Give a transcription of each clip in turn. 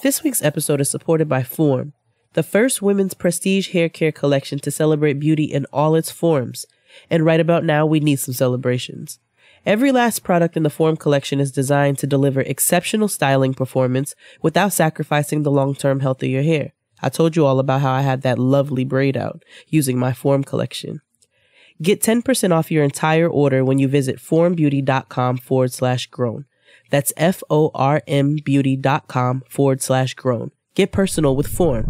This week's episode is supported by Form, the first women's prestige hair care collection to celebrate beauty in all its forms. And right about now, we need some celebrations. Every last product in the Form collection is designed to deliver exceptional styling performance without sacrificing the long-term health of your hair. I told you all about how I had that lovely braid out using my Form collection. Get 10% off your entire order when you visit formbeauty.com/grown. That's FORMbeauty.com/grown. Get personal with Form.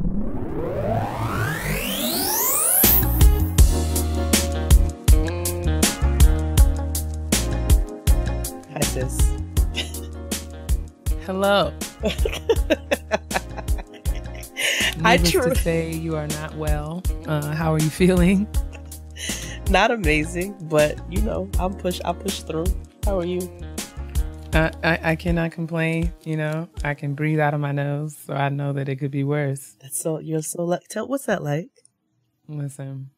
Hi, sis. Hello. Needless to say, you are not well. How are you feeling? Not amazing, but you know, I'll push through. How are you? I cannot complain. You know, I can breathe out of my nose, so I know that it could be worse. You're so lucky. What's that like? Listen,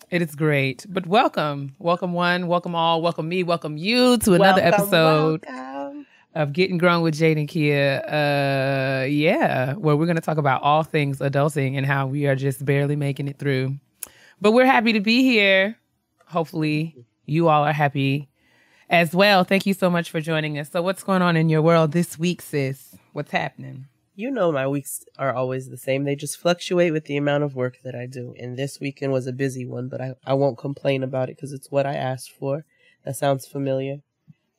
it is great. But welcome one, welcome all, welcome me, welcome you to another episode of Getting Grown with Jade and Keia. Where we're going to talk about all things adulting and how we are just barely making it through. But we're happy to be here. Hopefully, you all are happy as well. Thank you so much for joining us. So what's going on in your world this week, sis? What's happening? You know, my weeks are always the same. They just fluctuate with the amount of work that I do. And this weekend was a busy one, but I won't complain about it because it's what I asked for. That sounds familiar.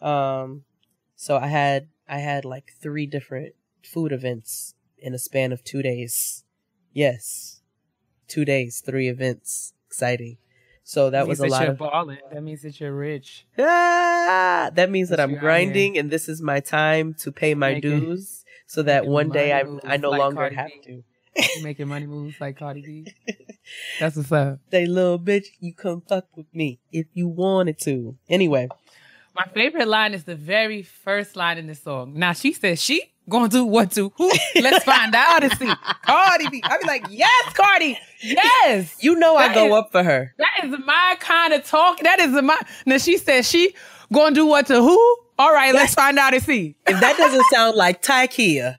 So I had like 3 different food events in a span of 2 days. Yes. 2 days, 3 events. Exciting. So that was a lot of balling. That means that you're rich. That means that I'm grinding and this is my time to pay my dues so that one day I no longer have to. You're making money moves like Cardi B. That's what's up. Say, little bitch, you come fuck with me if you wanted to. Anyway. My favorite line is the very first line in the song. Now, she says she gonna do what to who? Let's find out and see. Cardi B. I be like, yes, Cardi. Yes. You know I go up for her. That is my kind of talk. That is my... Now, she says she gonna do what to who? All right, let's find out and see. If that doesn't sound like Keia.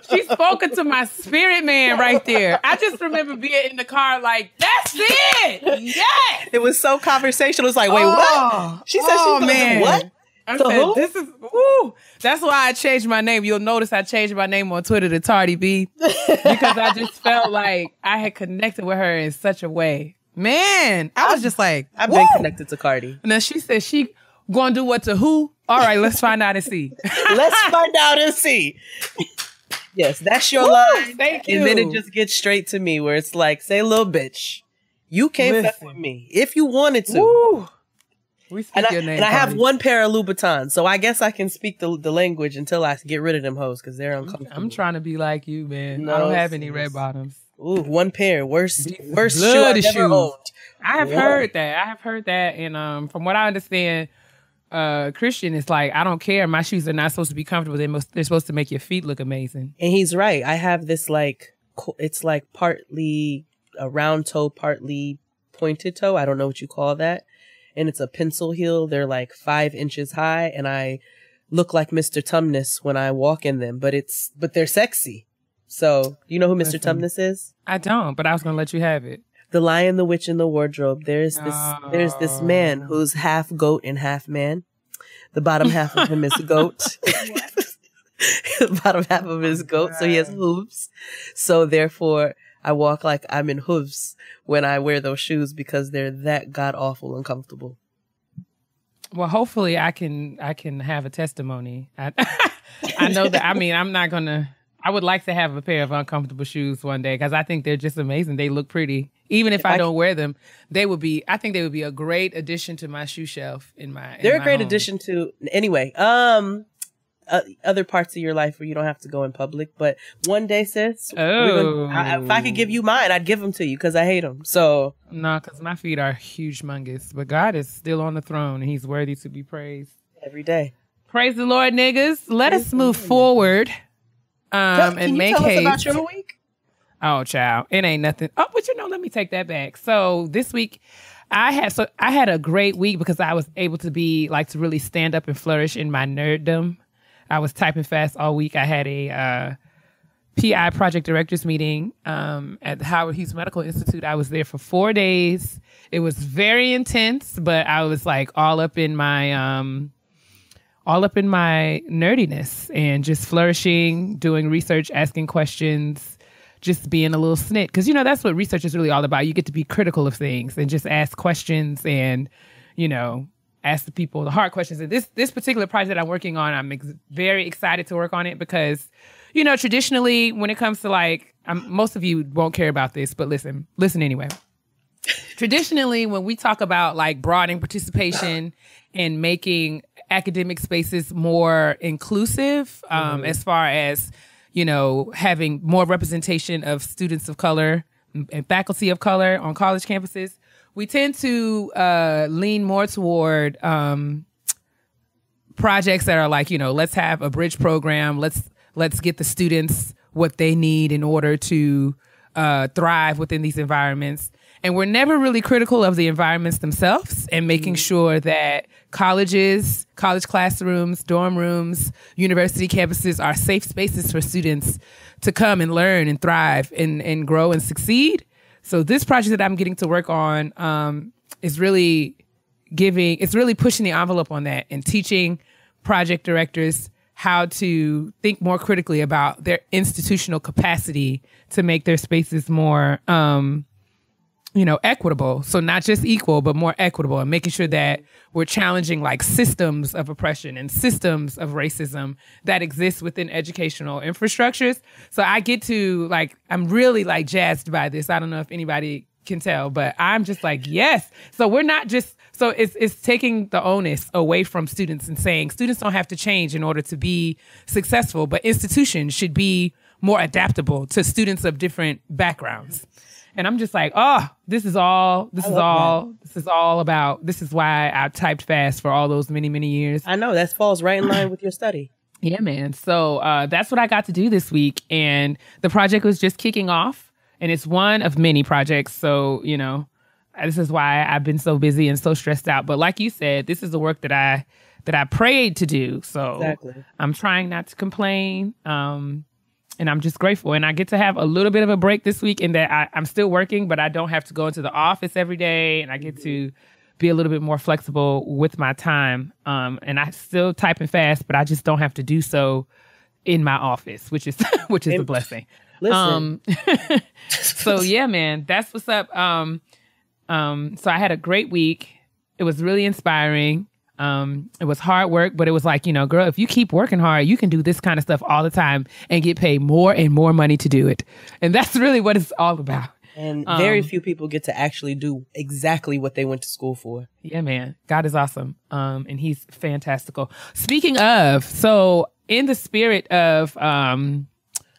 She's spoken to my spirit man right there. I just remember being in the car like, that's it. Yes. It was so conversational. It was like, wait, what? She said she's gonna do what? I said, this is, woo. That's why I changed my name. You'll notice I changed my name on Twitter to Tardy B because I just felt like I had connected with her in such a way. Man, I was just like, I've been connected to Cardi. Now she said she gonna do what to who? All right, let's find out and see. Let's find out and see. Yes, that's your line. Thank you. And then it just gets straight to me where it's like, say, little bitch, you can't fuck with me if you wanted to. Woo. We speak your name, and I have 1 pair of Louboutins, so I guess I can speak the language until I get rid of them hoes because they're uncomfortable. I'm trying to be like you, man. No, I don't have any red bottoms. Ooh, 1 pair. Worst shoe I've ever owned. I have heard that. And from what I understand, Christian is like, I don't care. My shoes are not supposed to be comfortable. They're supposed to make your feet look amazing. And he's right. I have this it's like partly a round toe, partly pointed toe. I don't know what you call that. And it's a pencil heel. They're like 5 inches high, and I look like Mr. Tumnus when I walk in them. But they're sexy. So you know who Mr. Tumnus is? I don't, but I was gonna let you have it. The Lion, the Witch, and the Wardrobe. There's this man who's half goat and half man. The bottom half of him is goat. The bottom half of him is goat, so he has hooves. So therefore, I walk like I'm in hooves when I wear those shoes because they're that god awful uncomfortable. Well, hopefully I can have a testimony. I know that. I mean, I would like to have a pair of uncomfortable shoes one day because I think they're just amazing. They look pretty. Even if I don't wear them, I think they would be a great addition to my shoe shelf They're a great addition to, anyway, other parts of your life where you don't have to go in public. But one day, sis, if I could give you mine, I'd give them to you because I hate them. So no, because my feet are huge, humongous. But God is still on the throne and he's worthy to be praised. Every day. Praise the Lord, niggas. Let us move forward. Can you tell us about your week? Oh, child, it ain't nothing. Oh, but let me take that back. So this week, I had a great week because I was able to to really stand up and flourish in my nerddom. I was typing fast all week. I had a PI project directors meeting at the Howard Hughes Medical Institute. I was there for 4 days. It was very intense, but I was like all up in my nerdiness and just flourishing, doing research, asking questions, just being a little snit. Because, you know, that's what research is really all about. You get to be critical of things and just ask questions and, you know, ask the people the hard questions. And this particular project that I'm working on, I'm very excited to work on it because, you know, traditionally when it comes to like, most of you won't care about this, but listen anyway. Traditionally, when we talk about like broadening participation and making academic spaces more inclusive, as far as, you know, having more representation of students of color and faculty of color on college campuses, we tend to lean more toward projects that are like, you know, let's have a bridge program. Let's get the students what they need in order to thrive within these environments. And we're never really critical of the environments themselves and making sure that colleges, college classrooms, dorm rooms, university campuses are safe spaces for students to come and learn and thrive and grow and succeed. So this project that I'm getting to work on is really pushing the envelope on that and teaching project directors how to think more critically about their institutional capacity to make their spaces more, you know, equitable. So not just equal, but more equitable, and making sure that we're challenging like systems of oppression and systems of racism that exist within educational infrastructures. So I get to like, I'm really like jazzed by this. I don't know if anybody can tell, but I'm just like, yes. So we're not just, so it's taking the onus away from students and saying students don't have to change in order to be successful, but institutions should be more adaptable to students of different backgrounds. And I'm just like, oh, this is why I typed fast for all those many, many years. I know, that falls right in line with your study. Yeah, man. So that's what I got to do this week. And the project was just kicking off. And it's one of many projects. So, you know, this is why I've been so busy and so stressed out. But like you said, this is the work that I prayed to do. So exactly. I'm trying not to complain. And I'm just grateful. And I get to have a little bit of a break this week in that I'm still working, but I don't have to go into the office every day. And I get to be a little bit more flexible with my time. And I still typing fast, but I just don't have to do so in my office, which is a blessing. Listen. So yeah, man, that's what's up. So I had a great week. It was really inspiring. It was hard work, but it was like, you know, girl, if you keep working hard, you can do this kind of stuff all the time and get paid more and more money to do it. And that's really what it's all about. And very few people get to actually do exactly what they went to school for. Yeah, man. God is awesome. And he's fantastical. Speaking of, so in the spirit of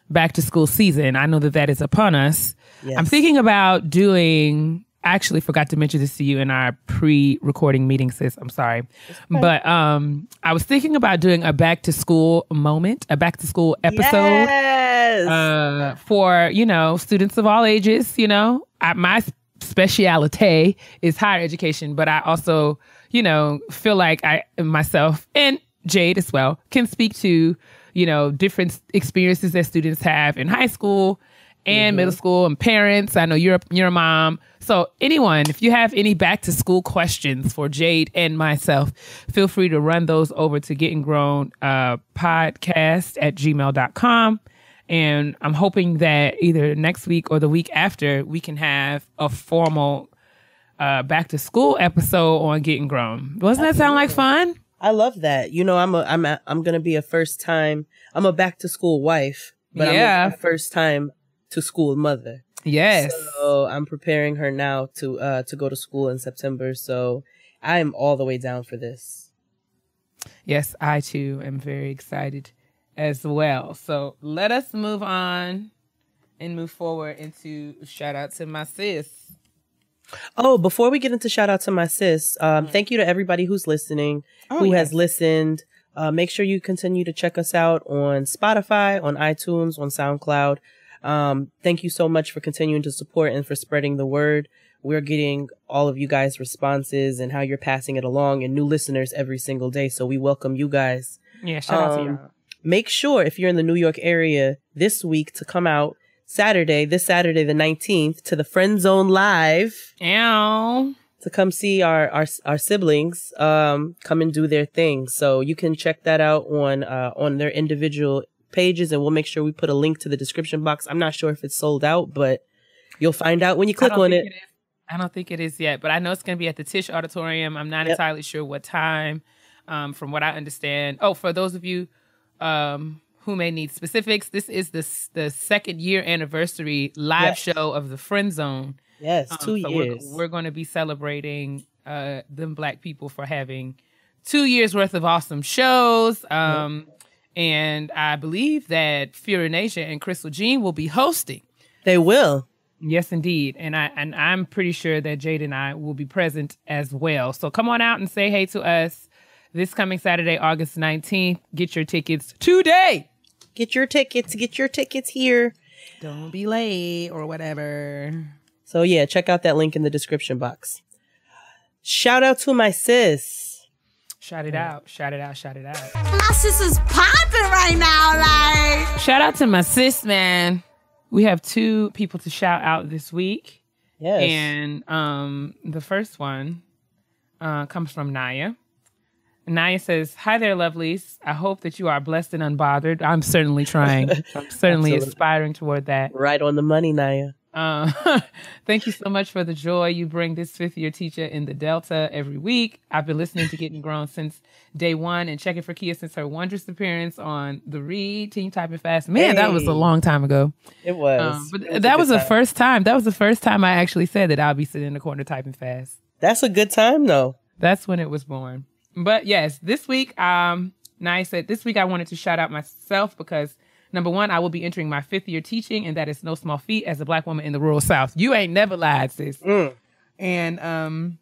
back to school season, I know that is upon us. Yes. I'm thinking about doing... I actually forgot to mention this to you in our pre-recording meeting, sis. I'm sorry. Okay. But I was thinking about doing a back to school moment, a back to school episode. Yes. For, you know, students of all ages. You know, my speciality is higher education, but I also, you know, feel like I myself and Jade as well can speak to, you know, different experiences that students have in high school and middle school, and parents. I know you're a mom. So anyone, if you have any back to school questions for Jade and myself, feel free to run those over to Gettin Grown podcast@gmail.com. And I'm hoping that either next week or the week after, we can have a formal back to school episode on Gettin Grown. Doesn't that sound like fun? I love that. You know, I'm going to be a back to school wife, but I'm a first time to school mother. Yes. So I'm preparing her now to go to school in September. So I am all the way down for this. Yes, I too am very excited as well. So let us move on and move forward into shout out to my sis. Oh, before we get into shout out to my sis, thank you to everybody who's listening, has listened. Make sure you continue to check us out on Spotify, on iTunes, on SoundCloud. Thank you so much for continuing to support and for spreading the word. We're getting all of you guys' responses and how you're passing it along and new listeners every single day. So we welcome you guys. Yeah, shout out to y'all. make sure if you're in the New York area this week to come out this Saturday the 19th to the Friend Zone Live. Ow. To come see our siblings come and do their thing. So you can check that out on their individual pages, and we'll make sure we put a link to the description box. I'm not sure if it's sold out, but you'll find out when you click on it. I don't think it is yet, but I know it's going to be at the Tisch Auditorium. I'm not entirely sure what time, from what I understand. Oh, for those of you who may need specifics, this is the second year anniversary live show of the Friend Zone. Yes, 2 years. We're going to be celebrating them Black people for having 2 years worth of awesome shows. And I believe that Furinasia and Crystal Jean will be hosting. They will. Yes, indeed. And I'm pretty sure that Jade and I will be present as well. So come on out and say hey to us this coming Saturday, August 19th. Get your tickets today. Get your tickets here. Don't be late or whatever. So yeah, check out that link in the description box. Shout out to my sis. Shout it out. Shout it out. Shout it out. My sis is popping right now. Like, shout out to my sis, man. We have 2 people to shout out this week. Yes. And the first one comes from Nyia. Nyia says, "Hi there, lovelies. I hope that you are blessed and unbothered." I'm certainly trying. I'm certainly aspiring toward that. Right on the money, Nyia. Thank you so much for the joy you bring this 5th-year teacher in the Delta every week. I've been listening to Getting Grown since day 1 and checking for Keia since her wondrous appearance on the Read Team Typing Fast. Man, that was a long time ago. It was. But that was the first time. That was the first time I actually said that I'll be sitting in the corner typing fast. That's a good time, though. That's when it was born. But yes, this week, Nyia said, this week I wanted to shout out myself because number 1, I will be entering my 5th year teaching, and that is no small feat as a Black woman in the rural South. You ain't never lied, sis. And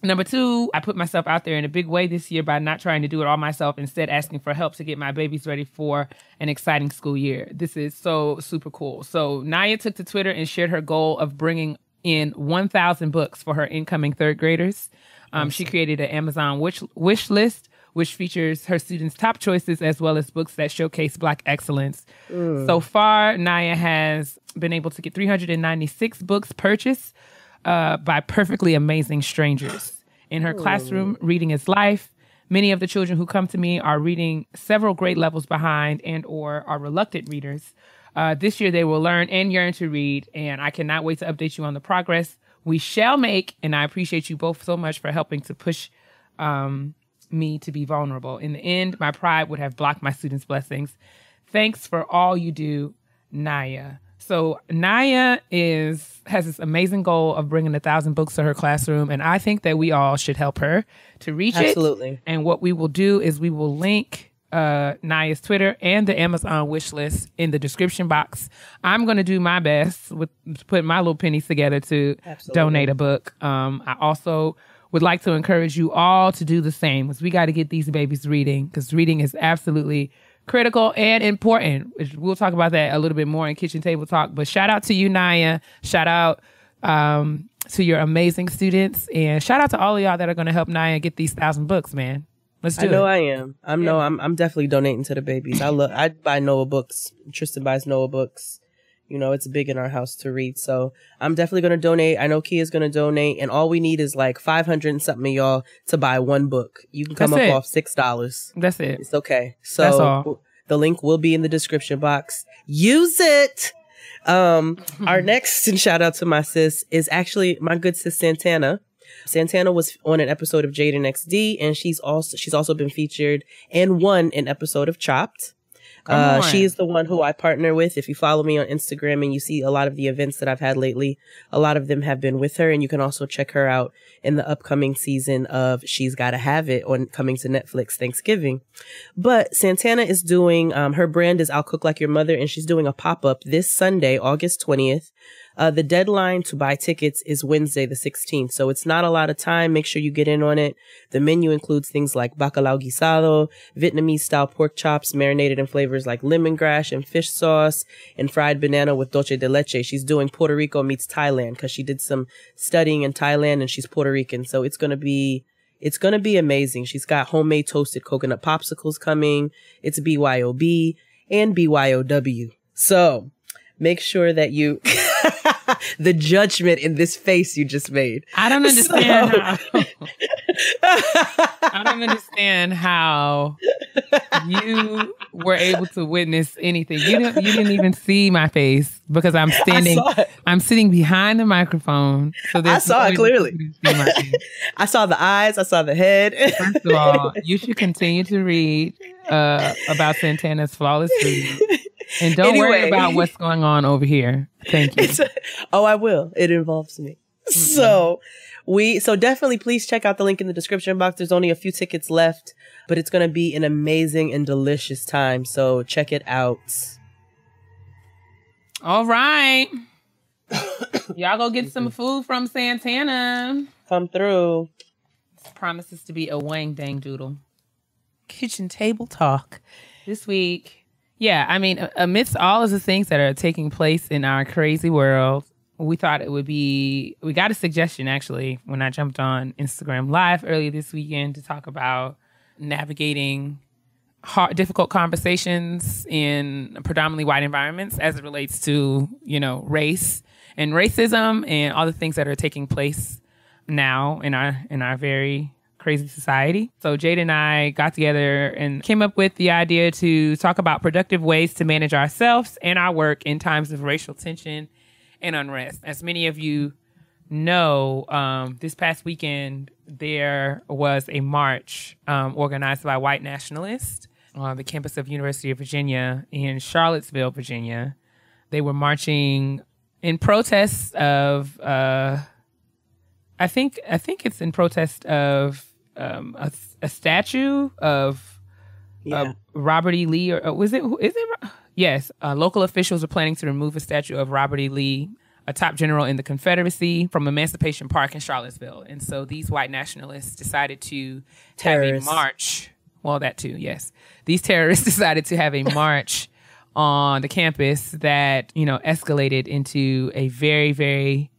number 2, I put myself out there in a big way this year by not trying to do it all myself, instead asking for help to get my babies ready for an exciting school year. This is so super cool. So Nyia took to Twitter and shared her goal of bringing in 1,000 books for her incoming 3rd graders. She created an Amazon wish list, which features her students' top choices as well as books that showcase Black excellence. So far, Nyia has been able to get 396 books purchased by perfectly amazing strangers. In her classroom, reading is life. Many of the children who come to me are reading several grade levels behind and or are reluctant readers. This year, they will learn and yearn to read, and I cannot wait to update you on the progress we shall make, and I appreciate you both so much for helping to push me to be vulnerable. In the end, my pride would have blocked my students' blessings. Thanks for all you do, Nyia. So Nyia has this amazing goal of bringing 1,000 books to her classroom, and I think that we all should help her to reach it. Absolutely. And what we will do is we will link Nyia's Twitter and the Amazon wish list in the description box. I'm going to do my best with putting my little pennies together to donate a book. I also would like to encourage you all to do the same, because we got to get these babies reading, because reading is absolutely critical and important. We'll talk about that a little bit more in Kitchen Table Talk. But shout out to you, Nyia. Shout out to your amazing students, and shout out to all of y'all that are going to help Nyia get these 1,000 books, man. Let's do it. I know I am. I'm definitely donating to the babies. I buy Noah books. Tristan buys Noah books. You know, it's big in our house to read. So I'm definitely going to donate. I know Keia's going to donate. And all we need is like 500 and something of y'all to buy one book. You can come off $6. That's it. It's okay. So that's all. The link will be in the description box. Use it. Our next and shout out to my sis is actually my good sis Santana. Santana was on an episode of Jade and XD, and she's also been featured and won an episode of Chopped. She is the one who I partner with. If you follow me on Instagram and you see a lot of the events that I've had lately, a lot of them have been with her, and you can also check her out in the upcoming season of She's Gotta Have It coming to Netflix Thanksgiving. But Santana is doing, her brand is I'll Cook Like Your Mother, and she's doing a pop-up this Sunday, August 20th. The deadline to buy tickets is Wednesday, the 16th. So it's not a lot of time. Make sure you get in on it. The menu includes things like bacalao guisado, Vietnamese style pork chops marinated in flavors like lemongrass and fish sauce, and fried banana with dulce de leche. She's doing Puerto Rico meets Thailand because she did some studying in Thailand and she's Puerto Rican. So it's going to be It's going to be amazing. She's got homemade toasted coconut popsicles coming. It's BYOB and BYOW. So make sure that you, the judgment in this face you just made. I don't understand how. I don't understand how you were able to witness anything. You didn't even see my face because I'm sitting behind the microphone. So I saw it clearly. I saw the eyes. I saw the head. First of all, you should continue to read about Santana's flawless food. And don't worry about what's going on over here. Thank you. I will. It involves me. Mm-hmm. So definitely please check out the link in the description box. There's only a few tickets left, but it's going to be an amazing and delicious time. So check it out. All right. Y'all go get some food from Santana. Come through. This promises to be a wang dang doodle. Kitchen table talk this week. Yeah, I mean, amidst all of the things that are taking place in our crazy world, we thought it would be, we got a suggestion actually when I jumped on Instagram Live earlier this weekend to talk about navigating difficult conversations in predominantly white environments as it relates to, race and racism and all the things that are taking place now in our very crazy society. So Jade and I got together and came up with the idea to talk about productive ways to manage ourselves and our work in times of racial tension and unrest. As many of you know, this past weekend, there was a march organized by white nationalists on the campus of University of Virginia in Charlottesville, Virginia. They were marching in protest of, I think it's in protest of a statue of Robert E. Lee, or is it? Yes, local officials are planning to remove a statue of Robert E. Lee, a top general in the Confederacy, from Emancipation Park in Charlottesville. And so these white nationalists decided to have a march. Well, that too, yes. These terrorists decided to have a march on the campus that, escalated into a very, very,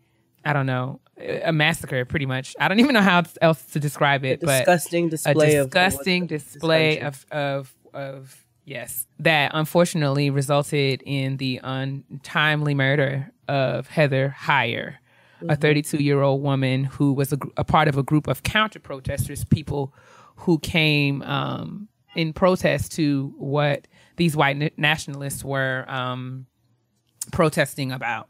I don't know, a massacre, pretty much. I don't even know how else to describe it. Disgusting display of yes, that unfortunately resulted in the untimely murder of Heather Heyer, a 32-year-old woman who was a part of a group of counter-protesters, people who came in protest to what these white nationalists were protesting about.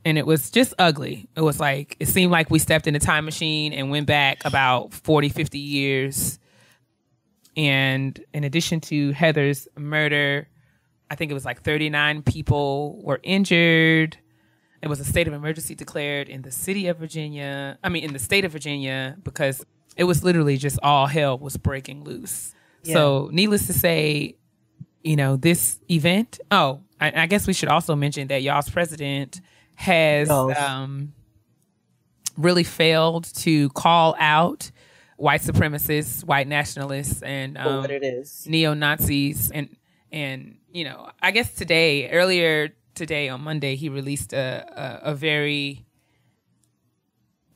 And it was just ugly. It was like, it seemed like we stepped in a time machine and went back about 40, 50 years. And in addition to Heather's murder, I think it was like 39 people were injured. There was a state of emergency declared in the state of Virginia, because it was literally just all hell was breaking loose. Yeah. So needless to say, this event, I guess we should also mention that y'all's president has really failed to call out white supremacists, white nationalists, and what it is, neo-Nazis, and I guess earlier today on Monday, he released a very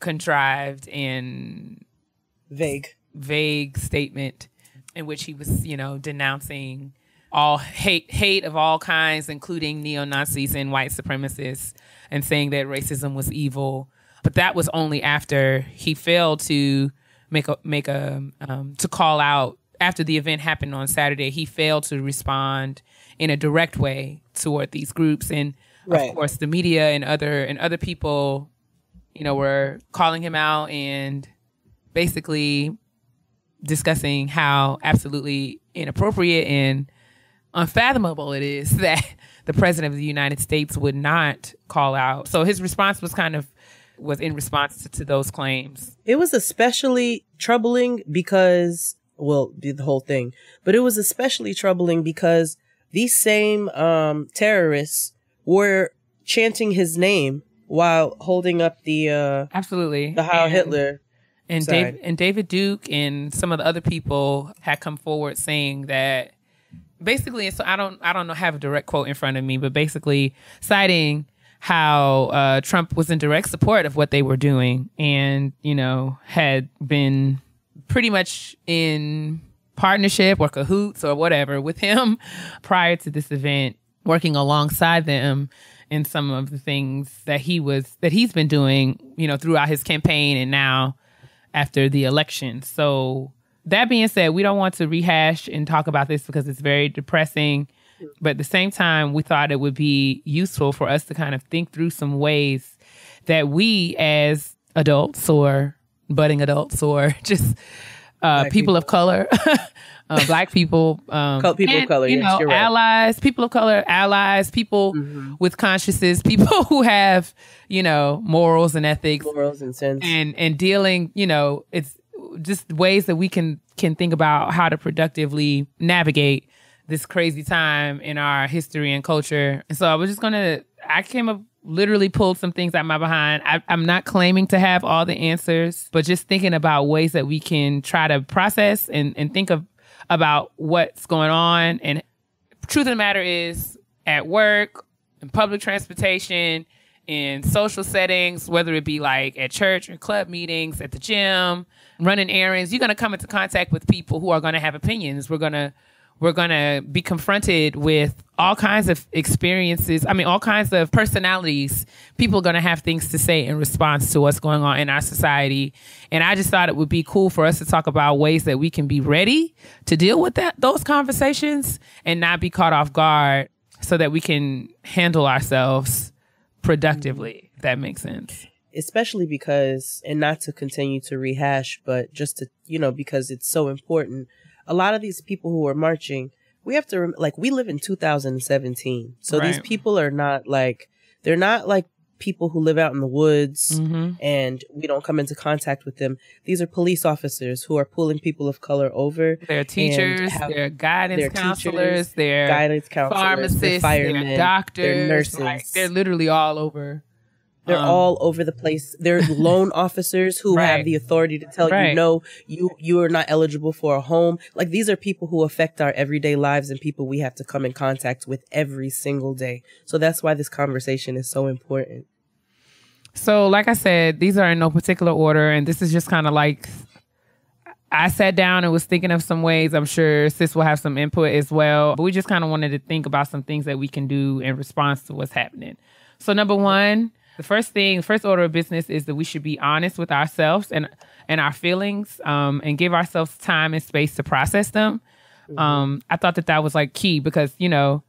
contrived and vague statement in which he was denouncing all hate of all kinds, including neo-Nazis and white supremacists, and saying that racism was evil. But that was only after he failed to to call out, after the event happened on Saturday. He failed to respond in a direct way toward these groups, and of course the media and other people, were calling him out and basically discussing how absolutely inappropriate and unfathomable it is that the president of the United States would not call out. So his response was in response to those claims. It was especially troubling because, the whole thing, but it was especially troubling because these same terrorists were chanting his name while holding up the absolutely the Heil Hitler. And David Duke and some of the other people had come forward saying that basically, so I don't have a direct quote in front of me, but basically citing how Trump was in direct support of what they were doing and, you know, had been pretty much in partnership or cahoots or whatever with him prior to this event, working alongside them in some of the things that he's been doing, you know, throughout his campaign and now after the election. So that being said, we don't want to rehash and talk about this because it's very depressing. But at the same time, we thought it would be useful for us to kind of think through some ways that we as adults or budding adults or just people of color, Black people, people of color, you know, you're right. allies, people of color, allies, people with consciences, people who have, you know, morals and ethics, morals and sense, and dealing, you know, it's just ways that we can think about how to productively navigate this crazy time in our history and culture. And so I came up, literally pulled some things out my behind. I'm not claiming to have all the answers, but just thinking about ways that we can try to process and think about what's going on. And truth of the matter is, at work, in public transportation, in social settings, whether it be like at church or club meetings, at the gym, running errands, you're going to come into contact with people who are going to have opinions. We're going to be confronted with all kinds of experiences. I mean, all kinds of personalities. People are going to have things to say in response to what's going on in our society. And I just thought it would be cool for us to talk about ways that we can be ready to deal with those conversations and not be caught off guard so that we can handle ourselves productively, if that makes sense. Especially because, and not to continue to rehash, but just to, you know, because it's so important. A lot of these people who are marching, we have to, we live in 2017. So these people are not they're not like people who live out in the woods and we don't come into contact with them. These are police officers who are pulling people of color over. They're teachers, they're guidance counselors, they're pharmacists, they're firemen, they're doctors, they're nurses. They're literally all over. They're all over the place. They're loan officers who have the authority to tell you, no, you are not eligible for a home. Like, these are people who affect our everyday lives and people we have to come in contact with every single day. So that's why this conversation is so important. So, like I said, these are in no particular order. And this is just kind of like, I sat down and was thinking of some ways. I'm sure Sis will have some input as well. But we just kind of wanted to think about some things that we can do in response to what's happening. So, number one, the first order of business is that we should be honest with ourselves and our feelings and give ourselves time and space to process them. I thought that was like key because, you know,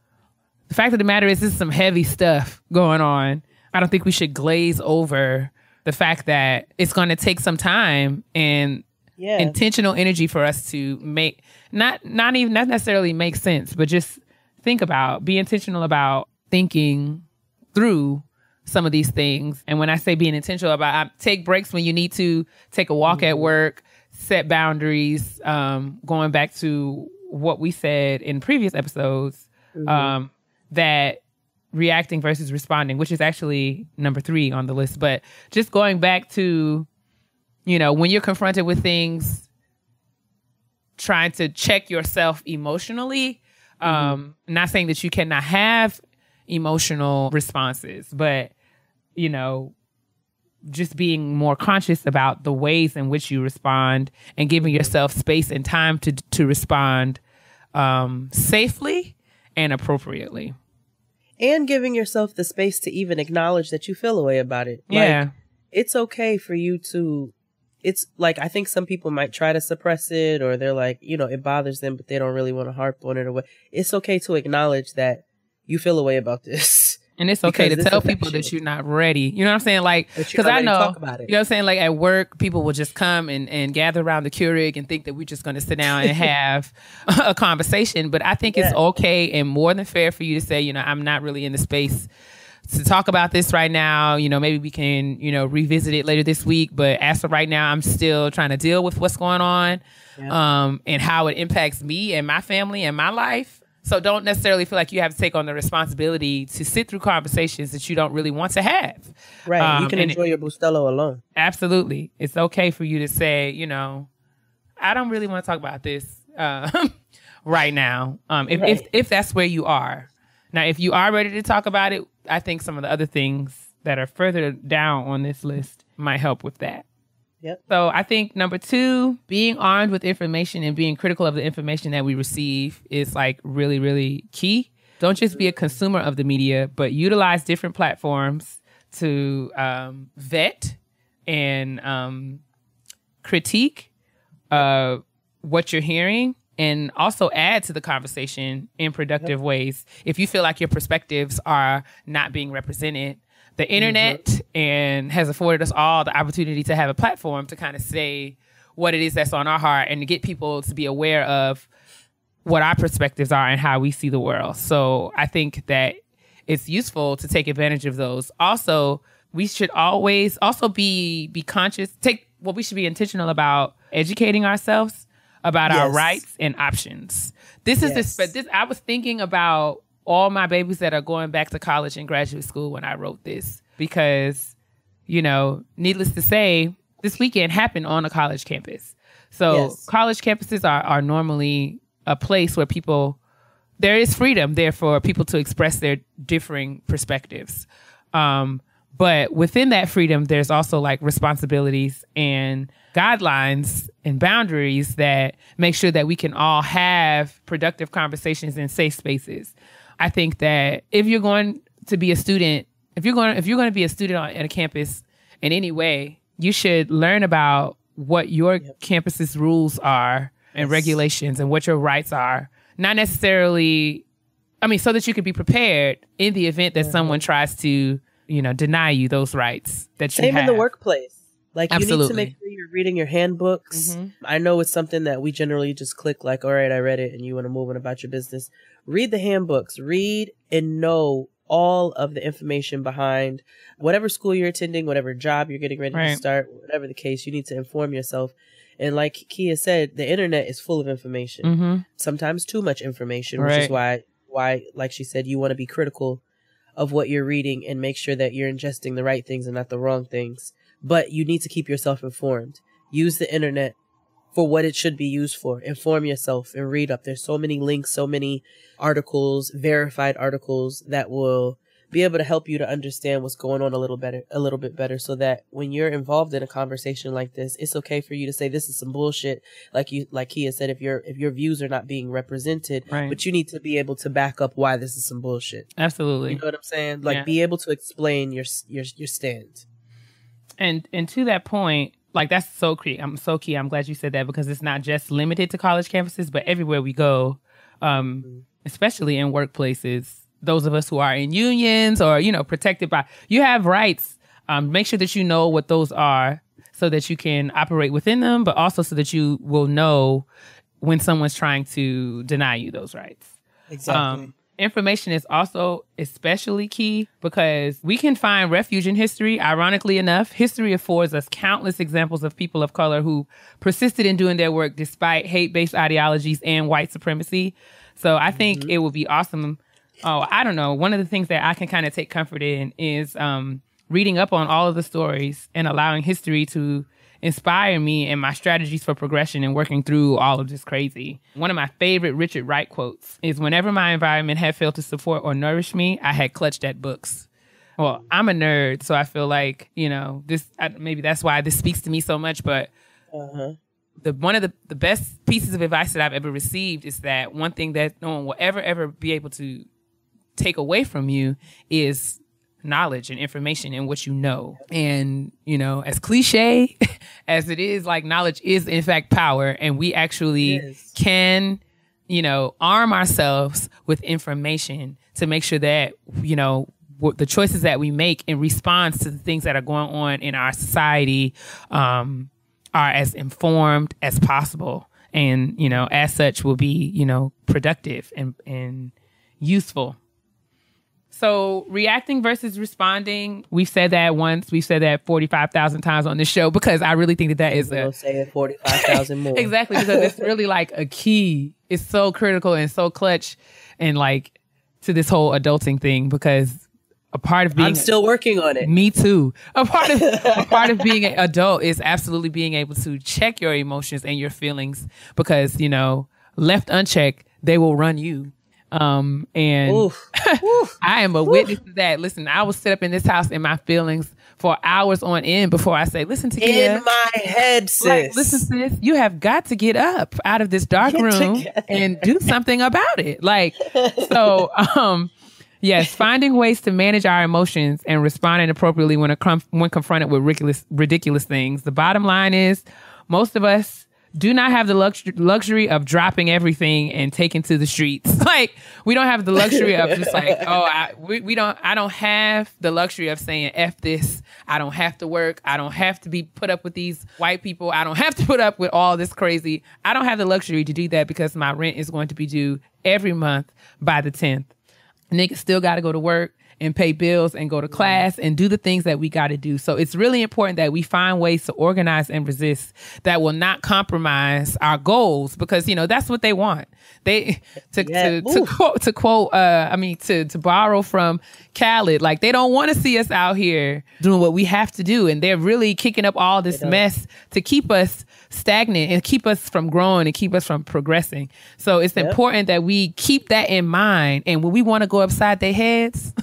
the fact of the matter is this is some heavy stuff going on. I don't think we should glaze over the fact that it's going to take some time and intentional energy for us to make, not necessarily make sense, but just be intentional about thinking through some of these things. And when I say being intentional about, take breaks when you need to, take a walk at work, set boundaries, going back to what we said in previous episodes, that reacting versus responding, which is actually number 3 on the list. But just going back to, you know, when you're confronted with things, trying to check yourself emotionally, not saying that you cannot have emotional responses, but, you know, just being more conscious about the ways in which you respond and giving yourself space and time to respond safely and appropriately. And giving yourself the space to even acknowledge that you feel a way about it. Yeah. Like, it's okay for you to, it's like, I think some people might try to suppress it, or they're like, you know, it bothers them, but they don't really want to harp on it or what. It's okay to acknowledge that you feel a way about this. And it's okay to tell people that you're not ready. You know what I'm saying? Like, because I know, talk about it. You know what I'm saying? Like at work, people will just come and gather around the Keurig and think that we're just going to sit down and have a conversation. But I think it's okay and more than fair for you to say, you know, I'm not really in the space to talk about this right now. You know, maybe we can, you know, revisit it later this week. But as of right now, I'm still trying to deal with what's going on and how it impacts me and my family and my life. So don't necessarily feel like you have to take on the responsibility to sit through conversations that you don't really want to have. Right. You can enjoy your Bustelo alone. Absolutely. It's okay for you to say, you know, I don't really want to talk about this right now. If that's where you are. Now, if you are ready to talk about it, I think some of the other things that are further down on this list might help with that. Yep. So I think number 2, being armed with information and being critical of the information that we receive is like really, really key. Don't just be a consumer of the media, but utilize different platforms to vet and critique what you're hearing, and also add to the conversation in productive ways. If you feel like your perspectives are not being represented, the internet and has afforded us all the opportunity to have a platform to kind of say what it is that's on our heart and to get people to be aware of what our perspectives are and how we see the world. So I think that it's useful to take advantage of those. Also, we should always also be conscious. We should be intentional about educating ourselves about our rights and options. This is this. I was thinking about all my babies that are going back to college and graduate school when I wrote this, because, needless to say, this weekend happened on a college campus. So college campuses are normally a place where there is freedom there for people to express their differing perspectives. But within that freedom, there's also like responsibilities and guidelines and boundaries that make sure that we can all have productive conversations in safe spaces. I think that if you're going to be a student, if you're going to be a student at a campus in any way, you should learn about what your campus's rules are and regulations and what your rights are. Not necessarily, so that you can be prepared in the event that someone tries to, deny you those rights that you have. Same in the workplace. Like, Absolutely. You need to make sure you're reading your handbooks. I know it's something that we generally just click like, all right, I read it, and you want to move on about your business. Read the handbooks. Read and know all of the information behind whatever school you're attending, whatever job you're getting ready to start, whatever the case, you need to inform yourself. And like Keia said, the internet is full of information, sometimes too much information, which is why, like she said, you want to be critical of what you're reading and make sure that you're ingesting the right things and not the wrong things. But you need to keep yourself informed. Use the internet for what it should be used for. Inform yourself and read up. There's so many links, so many articles, verified articles that will be able to help you to understand what's going on a little bit better, so that when you're involved in a conversation like this, it's okay for you to say this is some bullshit. Like Keia said, if your views are not being represented, but you need to be able to back up why this is some bullshit. Absolutely. You know what I'm saying? Like, be able to explain your stand. And to that point, like, that's so key. I'm glad you said that, because it's not just limited to college campuses, but everywhere we go, especially in workplaces. Those of us who are in unions or, protected by, you have rights. Make sure that you know what those are so that you can operate within them, but also so that you will know when someone's trying to deny you those rights. Exactly. Information is also especially key because we can find refuge in history. Ironically enough, history affords us countless examples of people of color who persisted in doing their work despite hate-based ideologies and white supremacy. So I think it would be awesome. Oh, I don't know. One of the things that I can kind of take comfort in is reading up on all of the stories and allowing history to inspire me and my strategies for progression and working through all of this crazy. One of my favorite Richard Wright quotes is, whenever my environment had failed to support or nourish me, I had clutched at books. Well, I'm a nerd, so I feel like, maybe that's why this speaks to me so much, but one of the best pieces of advice that I've ever received is that one thing that no one will ever be able to take away from you is knowledge and information and what you know. And, as cliche as it is, like, knowledge is in fact power, and we actually can, arm ourselves with information to make sure that, the choices that we make in response to the things that are going on in our society are as informed as possible. And, as such will be, productive and useful. So reacting versus responding, we've said that once. We've said that 45,000 times on this show, because I really think that is we'll say it 45,000 more. Exactly, because it's really like a key. It's so critical and so clutch and like to this whole adulting thing, because a part of being... I'm still working on it. Me too. A part of being an adult is absolutely being able to check your emotions and your feelings, because, left unchecked, they will run you. And Oof. I am a witness to that. Listen, I will sit up in this house in my feelings for hours on end before I say, listen to Keia. In my head, sis. Like, listen, sis, you have got to get up out of this dark room and do something about it. Like, so, yes, finding ways to manage our emotions and responding appropriately when confronted with ridiculous things. The bottom line is, most of us do not have the luxury of dropping everything and taking to the streets. Like, we don't have the luxury of just like, I don't have the luxury of saying, F this. I don't have to work. I don't have to be put up with these white people. I don't have to put up with all this crazy. I don't have the luxury to do that because my rent is going to be due every month by the 10th. Niggas still got to go to work and pay bills and go to class and do the things that we got to do. So it's really important that we find ways to organize and resist that will not compromise our goals, because, you know, that's what they want. They to borrow from Khaled, like, they don't want to see us out here doing what we have to do, and they're really kicking up all this mess to keep us stagnant and keep us from growing and keep us from progressing. So it's important that we keep that in mind, and when we want to go upside their heads,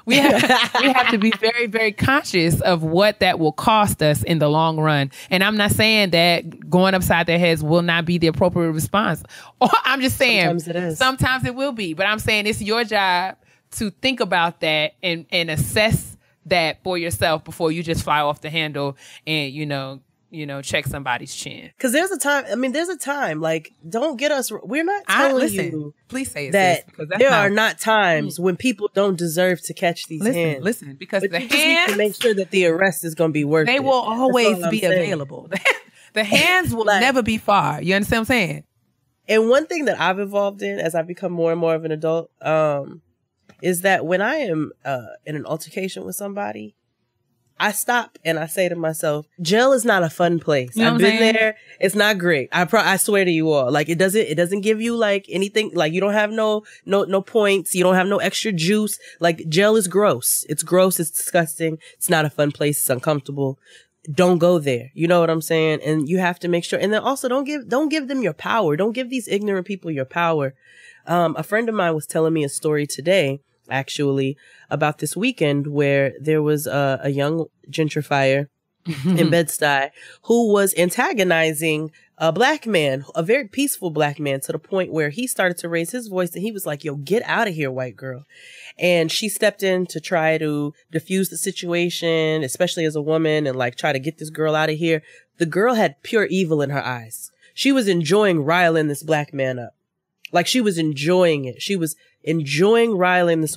we have to be very, very conscious of what that will cost us in the long run. And I'm not saying that going upside their heads will not be the appropriate response. Or I'm just saying sometimes it is. Sometimes it will be. But I'm saying it's your job to think about that and assess that for yourself before you just fly off the handle and, you know, check somebody's chin. Because there's a time, like, don't get us, we're not telling you please say it, that sis, there are not times when people don't deserve to catch these hands. Listen, because but the you just need to make sure that the arrest is going to be worth it. They will always be available. The hands will never be far. You understand what I'm saying? And one thing that I've evolved in as I've become more and more of an adult is that when I am in an altercation with somebody, I stop and I say to myself, jail is not a fun place. You know I've been there. It's not great. I swear to you all. Like, it doesn't give you like anything. Like, you don't have no points. You don't have no extra juice. Like, jail is gross. It's gross. It's disgusting. It's not a fun place. It's uncomfortable. Don't go there. You know what I'm saying? And you have to make sure. And then also don't give them your power. Don't give these ignorant people your power. A friend of mine was telling me a story today, actually, about this weekend where there was a young gentrifier in Bed-Stuy who was antagonizing a black man, a very peaceful black man, to the point where he started to raise his voice and he was like, yo, get out of here, white girl. And she stepped in to try to diffuse the situation, especially as a woman, and like try to get this girl out of here. The girl had pure evil in her eyes. She was enjoying riling this black man up. Like, she was enjoying it. She was enjoying riling this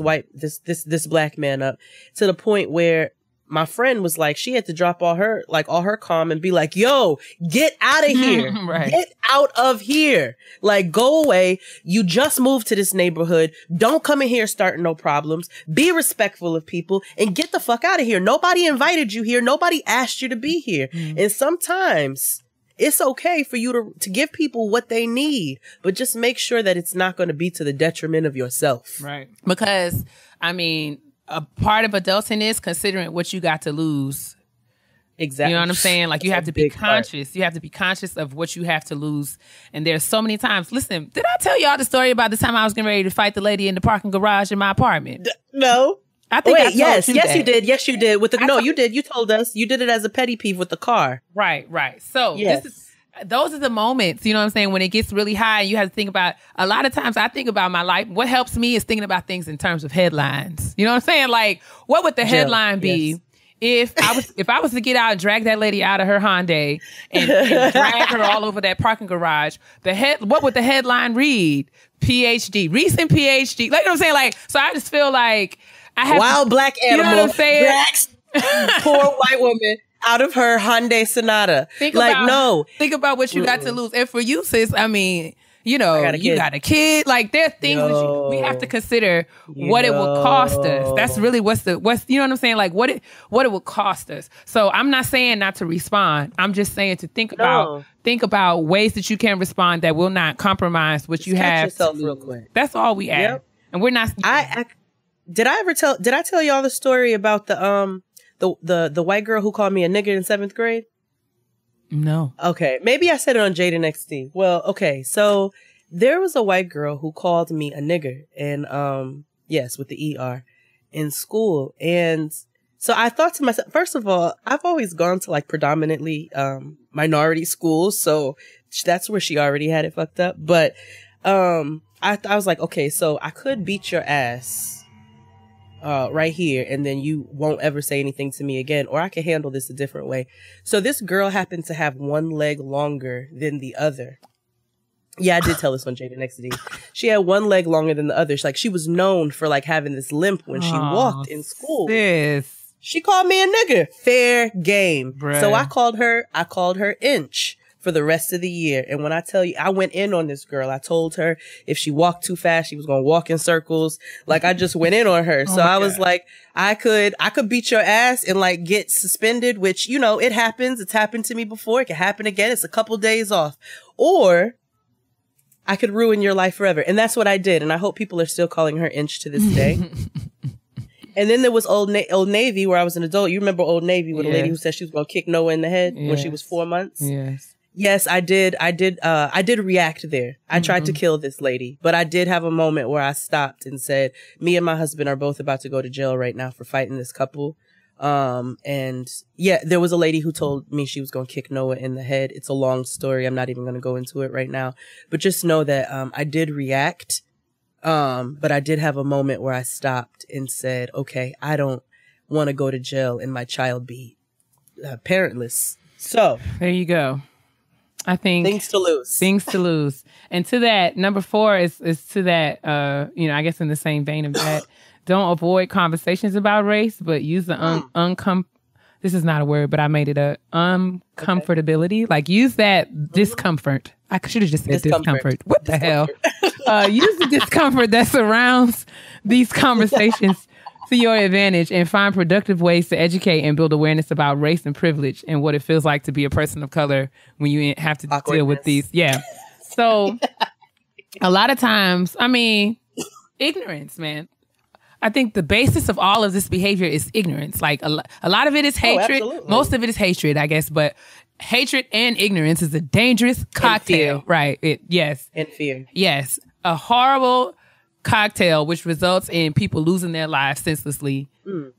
black man up, to the point where my friend was like, she had to drop all her calm and be like, yo, get out of here. Right. Get out of here. Like, go away. You just moved to this neighborhood. Don't come in here starting no problems. Be respectful of people and get the fuck out of here. Nobody invited you here. Nobody asked you to be here. And sometimes it's okay for you to give people what they need, but just make sure that it's not going to be to the detriment of yourself. Right. Because, I mean, a part of adulting is considering what you got to lose. Exactly. You know what I'm saying? Like, you have to be conscious. You have to be conscious of what you have to lose. And there's so many times. Listen, did I tell y'all the story about the time I was getting ready to fight the lady in the parking garage in my apartment? No. I think yes, you did. Yes, you did. You did. You told us. You did it as a petty peeve with the car. Right. So yes. Those are the moments, you know what I'm saying, when it gets really high and you have to think about, a lot of times I think about my life. What helps me is thinking about things in terms of headlines. You know what I'm saying? Like, what would the headline be if I was to get out and drag that lady out of her Hyundai and drag her all over that parking garage? What would the headline read? PhD, recent PhD. Like, you know what I'm saying? Like, so I just feel like I have wild black animal, you know what I'm saying? drags poor white woman out of her Hyundai Sonata. Think about what you got to lose. And for you, sis, I mean, you know, you got a kid. Like, there are things that we have to consider what it will cost us. That's really what's you know what I'm saying? Like, what it will cost us. So I'm not saying not to respond. I'm just saying to think about ways that you can respond that will not compromise what you have. Yourself real quick. That's all we ask. Yep. And we're not. Did I tell y'all the story about the white girl who called me a nigger in 7th grade? No. Okay. Maybe I said it on Jade and XD. Well, okay. So There was a white girl who called me a nigger, and yes, with the ER, in school. And so I thought to myself, first of all, I've always gone to like predominantly minority schools, so that's where she already had it fucked up. But I was like, okay, so I could beat your ass right here, and then you won't ever say anything to me again, or I can handle this a different way. So this girl happened to have one leg longer than the other. Yeah, I did tell this on Jade and Keia. She had one leg longer than the other. She was known for like having this limp when she walked in school. Sis. She called me a nigger. Fair game. Bruh. So I called her Inch for the rest of the year. And when I tell you, I went in on this girl. I told her if she walked too fast, she was going to walk in circles. Like, I just went in on her. So I was like, I could beat your ass and like get suspended, which, you know, it happens. It's happened to me before. It can happen again. It's a couple days off. Or I could ruin your life forever. And that's what I did. And I hope people are still calling her Inch to this day. And then there was Old Navy, where I was an adult. You remember Old Navy with a lady who said she was going to kick Noah in the head when she was 4 months? Yes. Yes, I did react there. I tried to kill this lady, but I did have a moment where I stopped and said, me and my husband are both about to go to jail right now for fighting this couple. And yeah, there was a lady who told me she was going to kick Noah in the head. It's a long story. I'm not even going to go into it right now, but just know that, I did react. But I did have a moment where I stopped and said, okay, I don't want to go to jail and my child be parentless. So there you go. I think things to lose. And to that, number 4 is to that, I guess in the same vein of that, don't avoid conversations about race, but use the this is not a word, but I made it a uncomfortability. Okay. Like, use that discomfort. I should have just said discomfort. What the hell? Use the discomfort that surrounds these conversations to your advantage, and find productive ways to educate and build awareness about race and privilege and what it feels like to be a person of color when you have to deal with these. Yeah. So a lot of times, I mean, ignorance, man. I think the basis of all of this behavior is ignorance. Like a lot of it is hatred. Most of it is hatred, I guess. But hatred and ignorance is a dangerous cocktail. Right. And fear. Yes. A horrible cocktail which results in people losing their lives senselessly,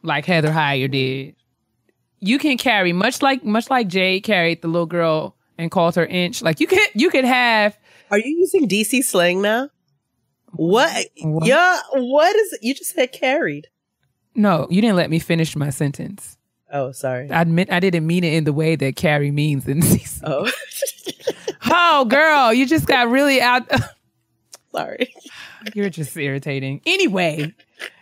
like Heather Heyer did. You can carry, much like Jade carried the little girl and called her Inch. Like you could have. Are you using DC slang now? What? Yeah. What is it? You just said carried. No, you didn't let me finish my sentence. Oh, sorry. I didn't mean it in the way that carry means in DC. Oh. Oh, girl, you just got really out. Sorry. You're just irritating. Anyway,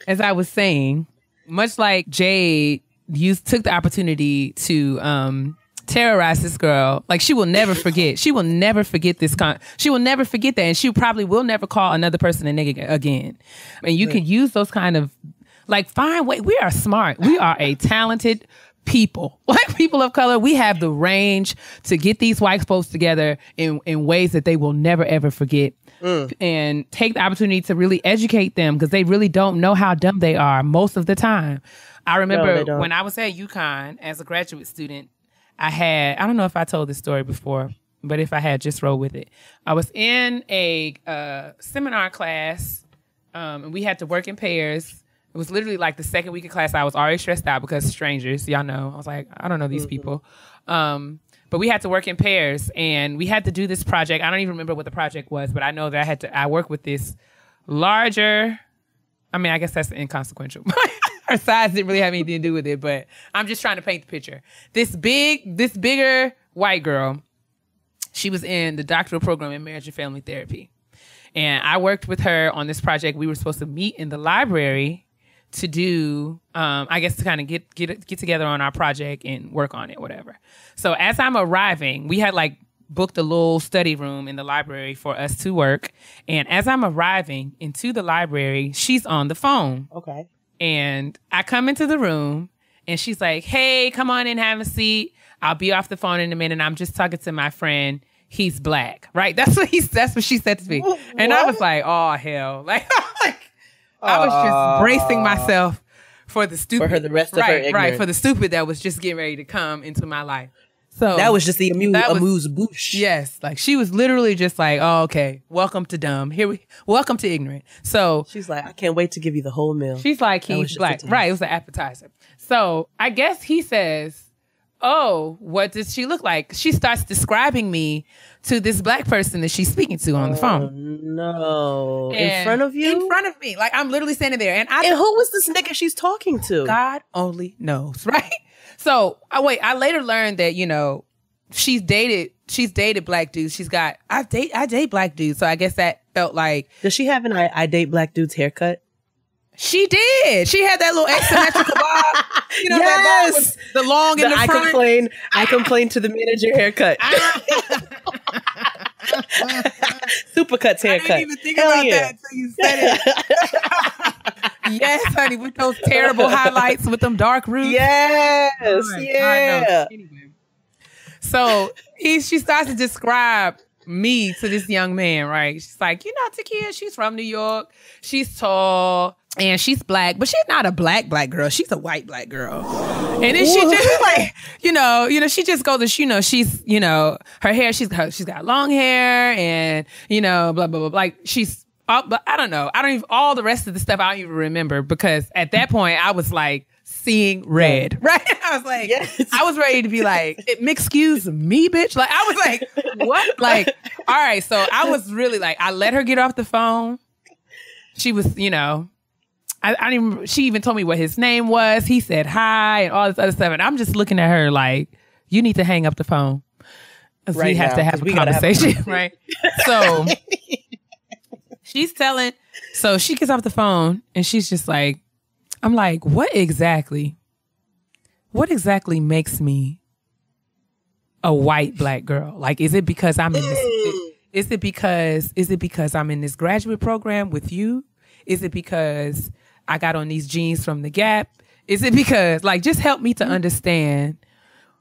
as I was saying, much like Jade, you took the opportunity to terrorize this girl. Like, she will never forget. She will never forget this. She will never forget that. And she probably will never call another person a nigga again. And you can use those kind of, like, find way. We are smart. We are a talented people. Like, people of color, we have the range to get these white folks together in ways that they will never, ever forget. And take the opportunity to really educate them, because they really don't know how dumb they are most of the time. I remember when I was at UConn as a graduate student, I don't know if I told this story before, but if I had, just roll with it. I was in a seminar class, and we had to work in pairs. It was literally like the second week of class. I was already stressed out because strangers, y'all know. I was like, I don't know these people. But we had to work in pairs, and we had to do this project. I don't even remember what the project was, but I know that I worked with this larger, I mean, I guess that's inconsequential. Her size didn't really have anything to do with it, but I'm just trying to paint the picture. This bigger white girl, she was in the doctoral program in marriage and family therapy. And I worked with her on this project. We were supposed to meet in the library to do, I guess, to kind of get together on our project and work on it, whatever. So as I'm arriving, we had like booked a little study room in the library for us to work. And as I'm arriving into the library, she's on the phone. Okay. And I come into the room and she's like, hey, come on in, have a seat. I'll be off the phone in a minute. I'm just talking to my friend. He's black, right? That's what she said to me. What? And I was like, oh, hell. Like, I was just bracing myself for the stupid. For her, the rest of her ignorance. Right, for the stupid that was just getting ready to come into my life. So that was just the amuse-bouche. Yes, like she was literally just like, oh, okay, welcome to dumb. Welcome to ignorant. So she's like, I can't wait to give you the whole meal. She's like, he's black. Right, it was an appetizer. So I guess he says, oh, what does she look like? She starts describing me to this black person that she's speaking to on the phone. No. In front of you? In front of me. Like, I'm literally standing there. And who was this nigga she's talking to? God only knows, right? So, I later learned that, you know, she's dated black dudes. I date black dudes. So I guess that felt like. Does she have an I date black dudes haircut? She did. She had that little asymmetrical bob. You know, that bob with the long in the front. I complain to the manager haircut. Supercuts haircut. I didn't even think about that until you said it. Yes, honey, with those terrible highlights with them dark roots. Yes, yeah. Anyway. So she starts to describe me to this young man, right? She's like, you know, Takia, she's from New York. She's tall and she's black, but she's not a black girl. She's a white black girl. And then she just like, you know, she just goes to, you know, she's, you know, her hair, she's got long hair and, you know, blah, blah, blah. Like she's, but I don't know. All the rest of the stuff I don't even remember because at that point I was like seeing red, right? I was like, yes. I was ready to be like, excuse me, bitch. Like, I was like, what? Like, all right. So I was really like, I let her get off the phone. She was, you know, she even told me what his name was. He said hi and all this other stuff. And I'm just looking at her like, you need to hang up the phone. Right, we have to have a conversation, right? So so she gets off the phone and she's just like, I'm like, what exactly makes me a white black girl? Like, is it because I'm in this, is it because I'm in this graduate program with you? Is it because I got on these jeans from the Gap? Is it because, like, just help me to understand.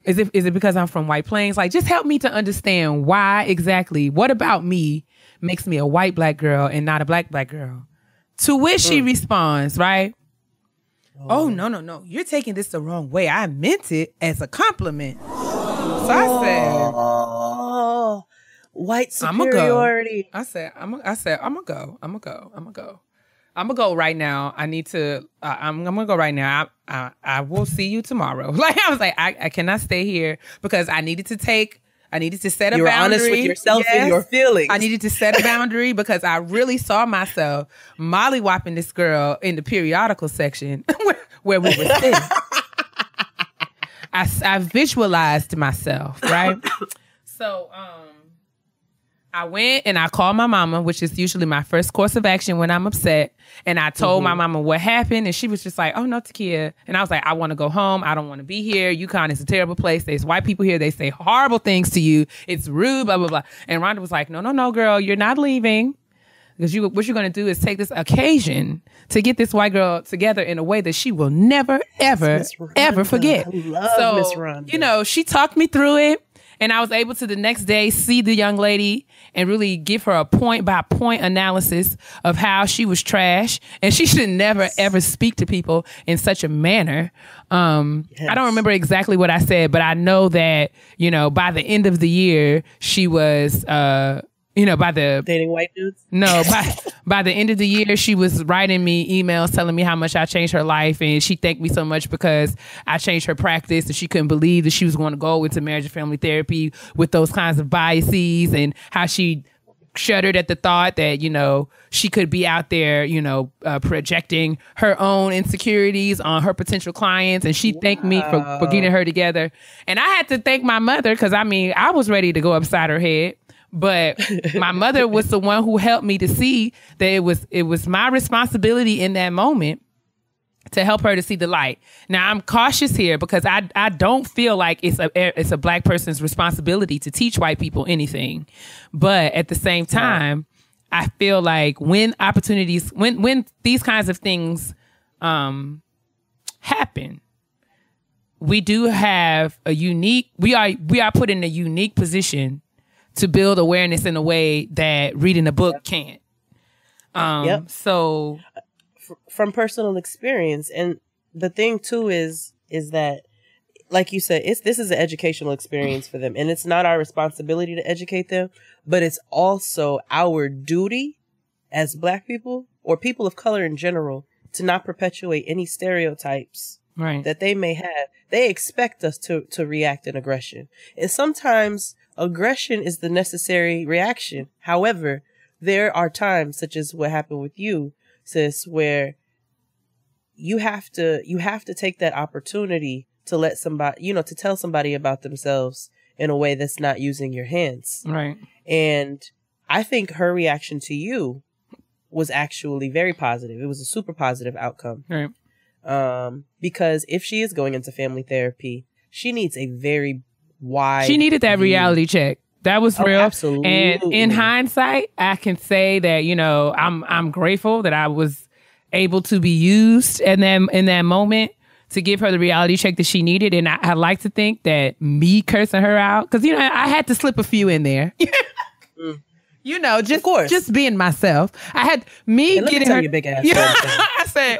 Is it because I'm from White Plains? Like, just help me to understand why exactly, what about me makes me a white black girl and not a black girl? To which she responds, right? Oh, no. You're taking this the wrong way. I meant it as a compliment. So I said, white superiority. I'm gonna go. I'm gonna go right now. I need to, I'm gonna go right now. I will see you tomorrow. Like, I was like, I cannot stay here because I needed to set a boundary. You were honest with yourself and your feelings. I needed to set a boundary because I really saw myself mollywopping this girl in the periodical section where we were sitting. I visualized myself, right? So, I went and I called my mama, which is usually my first course of action when I'm upset. And I told my mama what happened. And she was just like, oh, no, Takia. And I was like, I want to go home. I don't want to be here. UConn is a terrible place. There's white people here. They say horrible things to you. It's rude, blah, blah, blah. And Rhonda was like, no, girl, you're not leaving. Because what you're going to do is take this occasion to get this white girl together in a way that she will never, ever, ever forget. I love Miss Rhonda. You know, she talked me through it. And I was able to the next day see the young lady and really give her a point by point analysis of how she was trash. And she should never, ever speak to people in such a manner. I don't remember exactly what I said, but I know that, you know, by the end of the year, she was, dating white dudes? No, by the end of the year, she was writing me emails telling me how much I changed her life. And she thanked me so much because I changed her practice. And she couldn't believe that she was going to go into marriage and family therapy with those kinds of biases, and how she shuddered at the thought that, you know, she could be out there, you know, projecting her own insecurities on her potential clients. And she thanked me for getting her together. And I had to thank my mother because, I mean, I was ready to go upside her head. But my mother was the one who helped me to see that it was my responsibility in that moment to help her to see the light. Now, I'm cautious here because I don't feel like it's a black person's responsibility to teach white people anything. But at the same time, I feel like when these kinds of things happen, we do have we are put in a unique position to build awareness in a way that reading a book can't. So from personal experience. And the thing too is that like you said, this is an educational experience for them, and it's not our responsibility to educate them, but it's also our duty as Black people or people of color in general to not perpetuate any stereotypes that they may have. They expect us to react in aggression, and sometimes aggression is the necessary reaction. However, there are times, such as what happened with you, sis, where you have to take that opportunity to let somebody, to tell somebody about themselves in a way that's not using your hands. Right. And I think her reaction to you was actually very positive. It was a super positive outcome. Right. Because if she is going into family therapy, she needs a very wide... She needed that reality check. That was real. Absolutely. And in hindsight, I can say that, I'm grateful that I was able to be used in that moment to give her the reality check that she needed. And I like to think that me cursing her out, because, I had to slip a few in there. Just being myself. I had me and getting her. Your big ass. I said,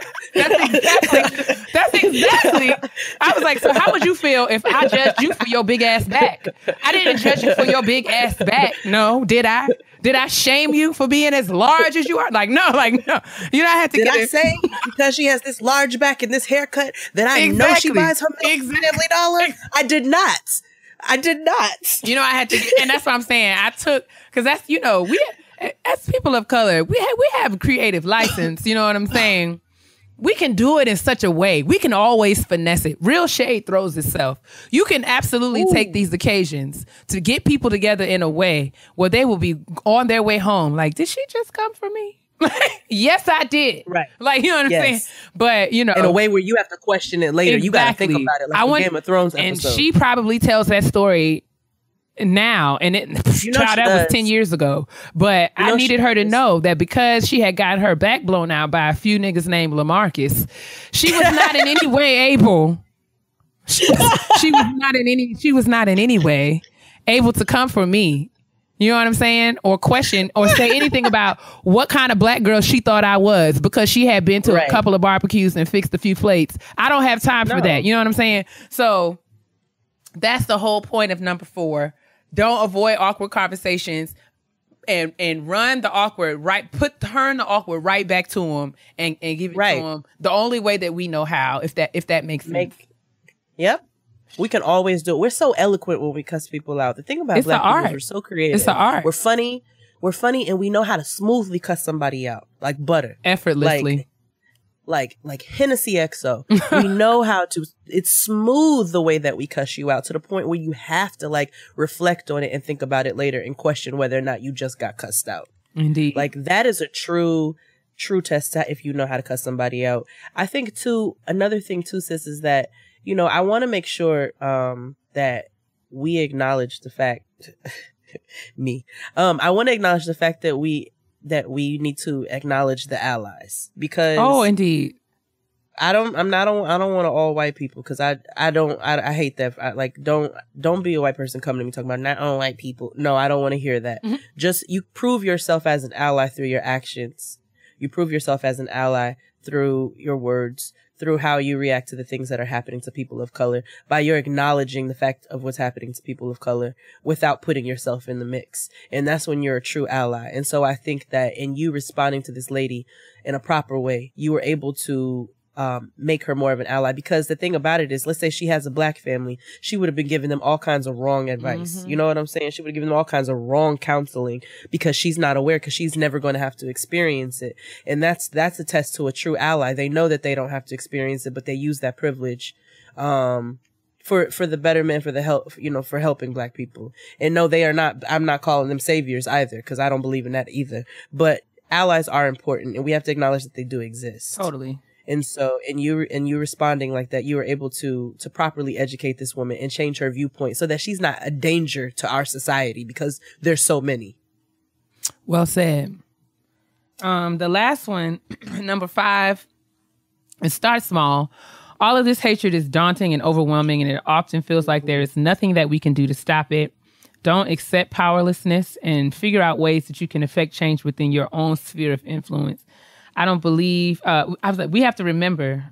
that's exactly. I was like, so how would you feel if I judged you for your big ass back? I didn't judge you for your big ass back. No, did I? Did I shame you for being as large as you are? No. I had to I say because she has this large back and this haircut that I know she buys her Family Dollar? I did not. I had to, and that's what I'm saying. I took, because that's, we, as people of color, we have creative license. You know what I'm saying? We can do it in such a way. We can always finesse it. Real shade throws itself. You can absolutely take these occasions to get people together in a way where they will be on their way home. Like, did she just come for me? Yes, I did. Right. You know what I'm saying? But, in a way where you have to question it later. Exactly. You got to think about it like the Game of Thrones episode. And she probably tells that story now, and that was 10 years ago. But I needed her to know that because she had gotten her back blown out by a few niggas named LaMarcus, she was not in any way able. She was not in any way able to come for me. You know what I'm saying? Or question or say anything about what kind of Black girl she thought I was because she had been to a couple of barbecues and fixed a few plates. I don't have time for that. You know what I'm saying? So that's the whole point of number 4. Don't avoid awkward conversations and run the awkward turn the awkward right back to them and give it to them the only way that we know how, if that makes sense. Yep. We can always do it. We're so eloquent when we cuss people out. The thing about Black people is we're so creative. It's the art. We're funny, and we know how to smoothly cuss somebody out like butter, effortlessly, like Hennessy XO. We know how to. It's smooth the way that we cuss you out to the point where you have to reflect on it and think about it later and question whether or not you just got cussed out. Indeed, that is a true test if you know how to cuss somebody out. I think too. Another thing too, sis, is that. I want to make sure that we acknowledge the fact I want to acknowledge the fact that we need to acknowledge the allies, because indeed. I don't want all white people, because I hate that. Don't be a white person coming to me talking about not all white people. No, I don't want to hear that. Mm-hmm. Just you prove yourself as an ally through your actions. You prove yourself as an ally through your words, through how you react to the things that are happening to people of color, by your acknowledging the fact of what's happening to people of color without putting yourself in the mix. And that's when you're a true ally. And so I think that in you responding to this lady in a proper way, you were able to make her more of an ally, because the thing about it is, let's say she has a Black family, she would have been giving them all kinds of wrong advice. Mm-hmm. You know what I'm saying? She would have given them all kinds of wrong counseling because she's not aware, because she's never going to have to experience it. And that's a test to a true ally. They know that they don't have to experience it, but they use that privilege for the betterment, for the help, for helping Black people. And no, they are not. I'm not calling them saviors either, because I don't believe in that either. But allies are important, and we have to acknowledge that they do exist. Totally. And so, and you responding like that, you were able to properly educate this woman and change her viewpoint so that she's not a danger to our society, because there's so many. Well said. The last one, number 5, it starts small. All of this hatred is daunting and overwhelming, and it often feels like there is nothing that we can do to stop it. Don't accept powerlessness and figure out ways that you can affect change within your own sphere of influence. I don't believe, we have to remember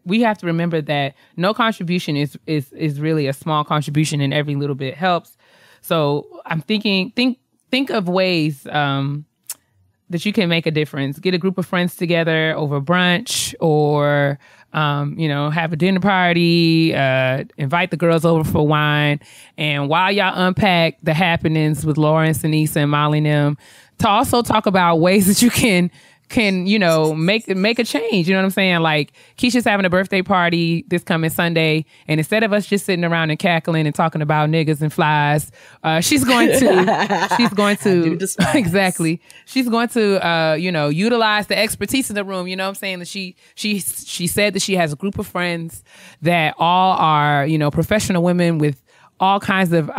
we have to remember that no contribution is really a small contribution, and every little bit helps. So I'm thinking, think of ways that you can make a difference. Get a group of friends together over brunch, or have a dinner party, invite the girls over for wine. And while y'all unpack the happenings with Lawrence and Issa and Molly and them, to also talk about ways that you can make a change. You know what I'm saying? Like, Keisha's having a birthday party this coming Sunday, and instead of us just sitting around and cackling and talking about niggas and flies, she's going to exactly. She's going to utilize the expertise in the room. You know what I'm saying? That she said that she has a group of friends that all are, professional women with all kinds of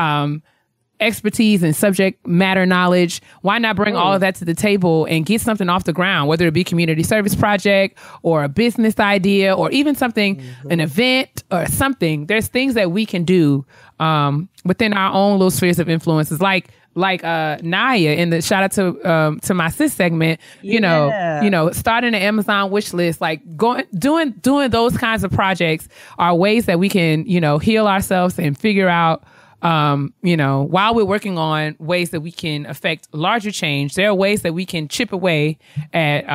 expertise and subject matter knowledge. Why not bring all of that to the table and get something off the ground, whether it be a community service project or a business idea or even something, an event or something. There's things that we can do within our own little spheres of influences, like Nyia in the shout out to My Sis segment, starting an Amazon wish list, like doing those kinds of projects are ways that we can, heal ourselves and figure out, while we're working on ways that we can affect larger change. There are ways that we can chip away at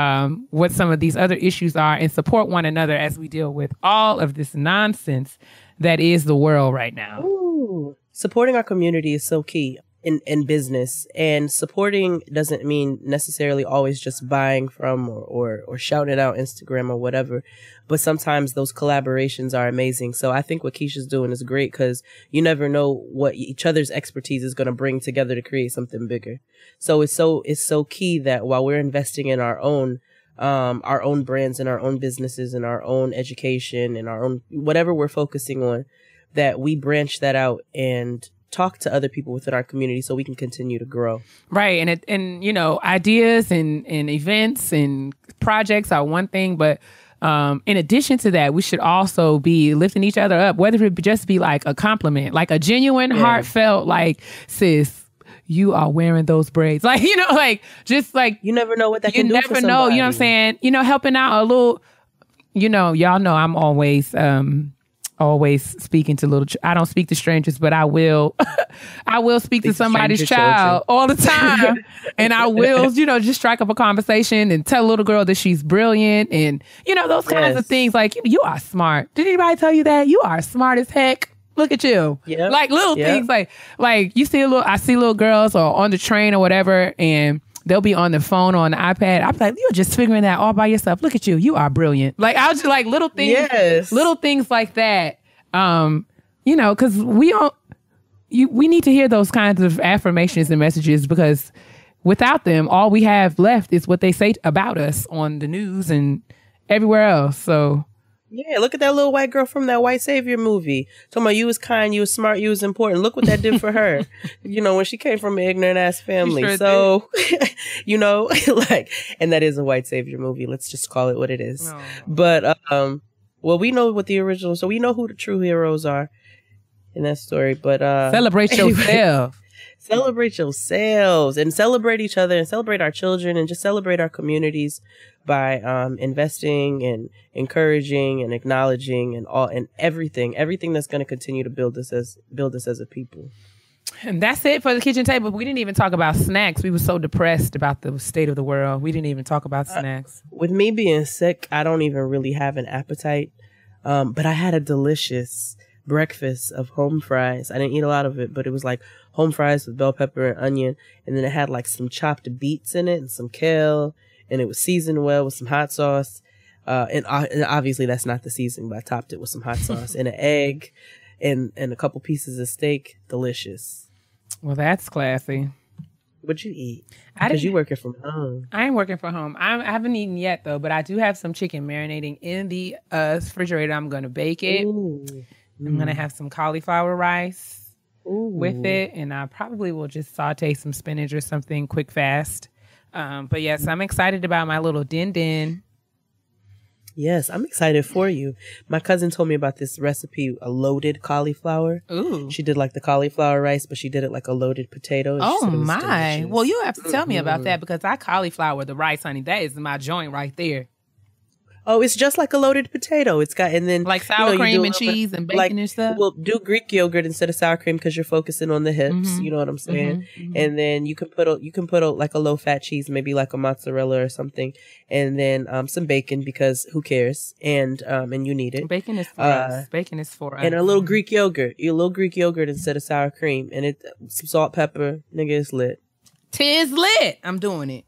what some of these other issues are and support one another as we deal with all of this nonsense that is the world right now. Ooh. Supporting our community is so key in business, and supporting doesn't mean necessarily always just buying from or shouting out Instagram or whatever, but sometimes those collaborations are amazing. So I think what Keisha's doing is great, because you never know what each other's expertise is going to bring together to create something bigger. So it's so key that while we're investing in our own brands and our own businesses and our own education and our own whatever we're focusing on, that we branch that out and talk to other people within our community so we can continue to grow. Right. And ideas and events and projects are one thing, but in addition to that, we should also be lifting each other up, whether it just be like a compliment, like a genuine, heartfelt, like, sis, you are wearing those braids. Like, just like, you never know what that can do for somebody. You never know, you know what I'm saying? Helping out a little, y'all know I'm always speaking to I don't speak to strangers, but I will speak to somebody's child all the time. And I will, just strike up a conversation and tell a little girl that she's brilliant and, those kinds of things. Like, you are smart. Did anybody tell you that? You are smart as heck. Look at you. Yep. Like little things like you see I see little girls or on the train or whatever, and they'll be on the phone or on the iPad. I'm like, you're just figuring that all by yourself. Look at you. You are brilliant. Like, I was just like little things like that. Because we need to hear those kinds of affirmations and messages, because without them, all we have left is what they say about us on the news and everywhere else. So. Yeah, look at that little white girl from that White Savior movie. Talking about you was kind, you was smart, you was important. Look what that did for her. When she came from an ignorant ass family. Sure so, and that is a White Savior movie. Let's just call it what it is. Oh. But, we know what the original, so we know who the true heroes are in that story. But, celebrate yourself. Celebrate yourselves and celebrate each other and celebrate our children and just celebrate our communities by investing and encouraging and acknowledging and everything that's going to continue to build us as a people. And that's it for the kitchen table. We didn't even talk about snacks. We were so depressed about the state of the world. We didn't even talk about snacks. With me being sick, I don't even really have an appetite. But I had a delicious breakfast of home fries. I didn't eat a lot of it, but it was like home fries with bell pepper and onion. And then it had like some chopped beets in it and some kale. And it was seasoned well with some hot sauce. And obviously that's not the seasoning, but I topped it with some hot sauce and an egg and a couple pieces of steak. Delicious. Well, that's classy. What'd you eat? Because you working from home. I ain't working from home. I haven't eaten yet, though, but I do have some chicken marinating in the refrigerator. I'm going to bake it. Ooh. I'm going to have some cauliflower rice with it, and I probably will just saute some spinach or something quick, fast. But yes, I'm excited about my little din-din. Yes, I'm excited for you. My cousin told me about this recipe, a loaded cauliflower. Ooh. She did like the cauliflower rice, but she did it like a loaded potato. Oh, my. Delicious. Well, you have to tell me about that, because I cauliflower the rice, honey. That is my joint right there. Oh, it's just like a loaded potato. It's got, and then like sour cream and cheese and bacon and stuff. Well, do Greek yogurt instead of sour cream because you're focusing on the hips. You know what I'm saying? And then you can put like a low fat cheese, maybe like a mozzarella or something, and then some bacon because who cares? And you need it. Bacon is for us. Bacon is for us. And a little Greek yogurt. A little Greek yogurt instead of sour cream, and some salt, pepper. Nigga, it's lit. 'Tis lit. I'm doing it.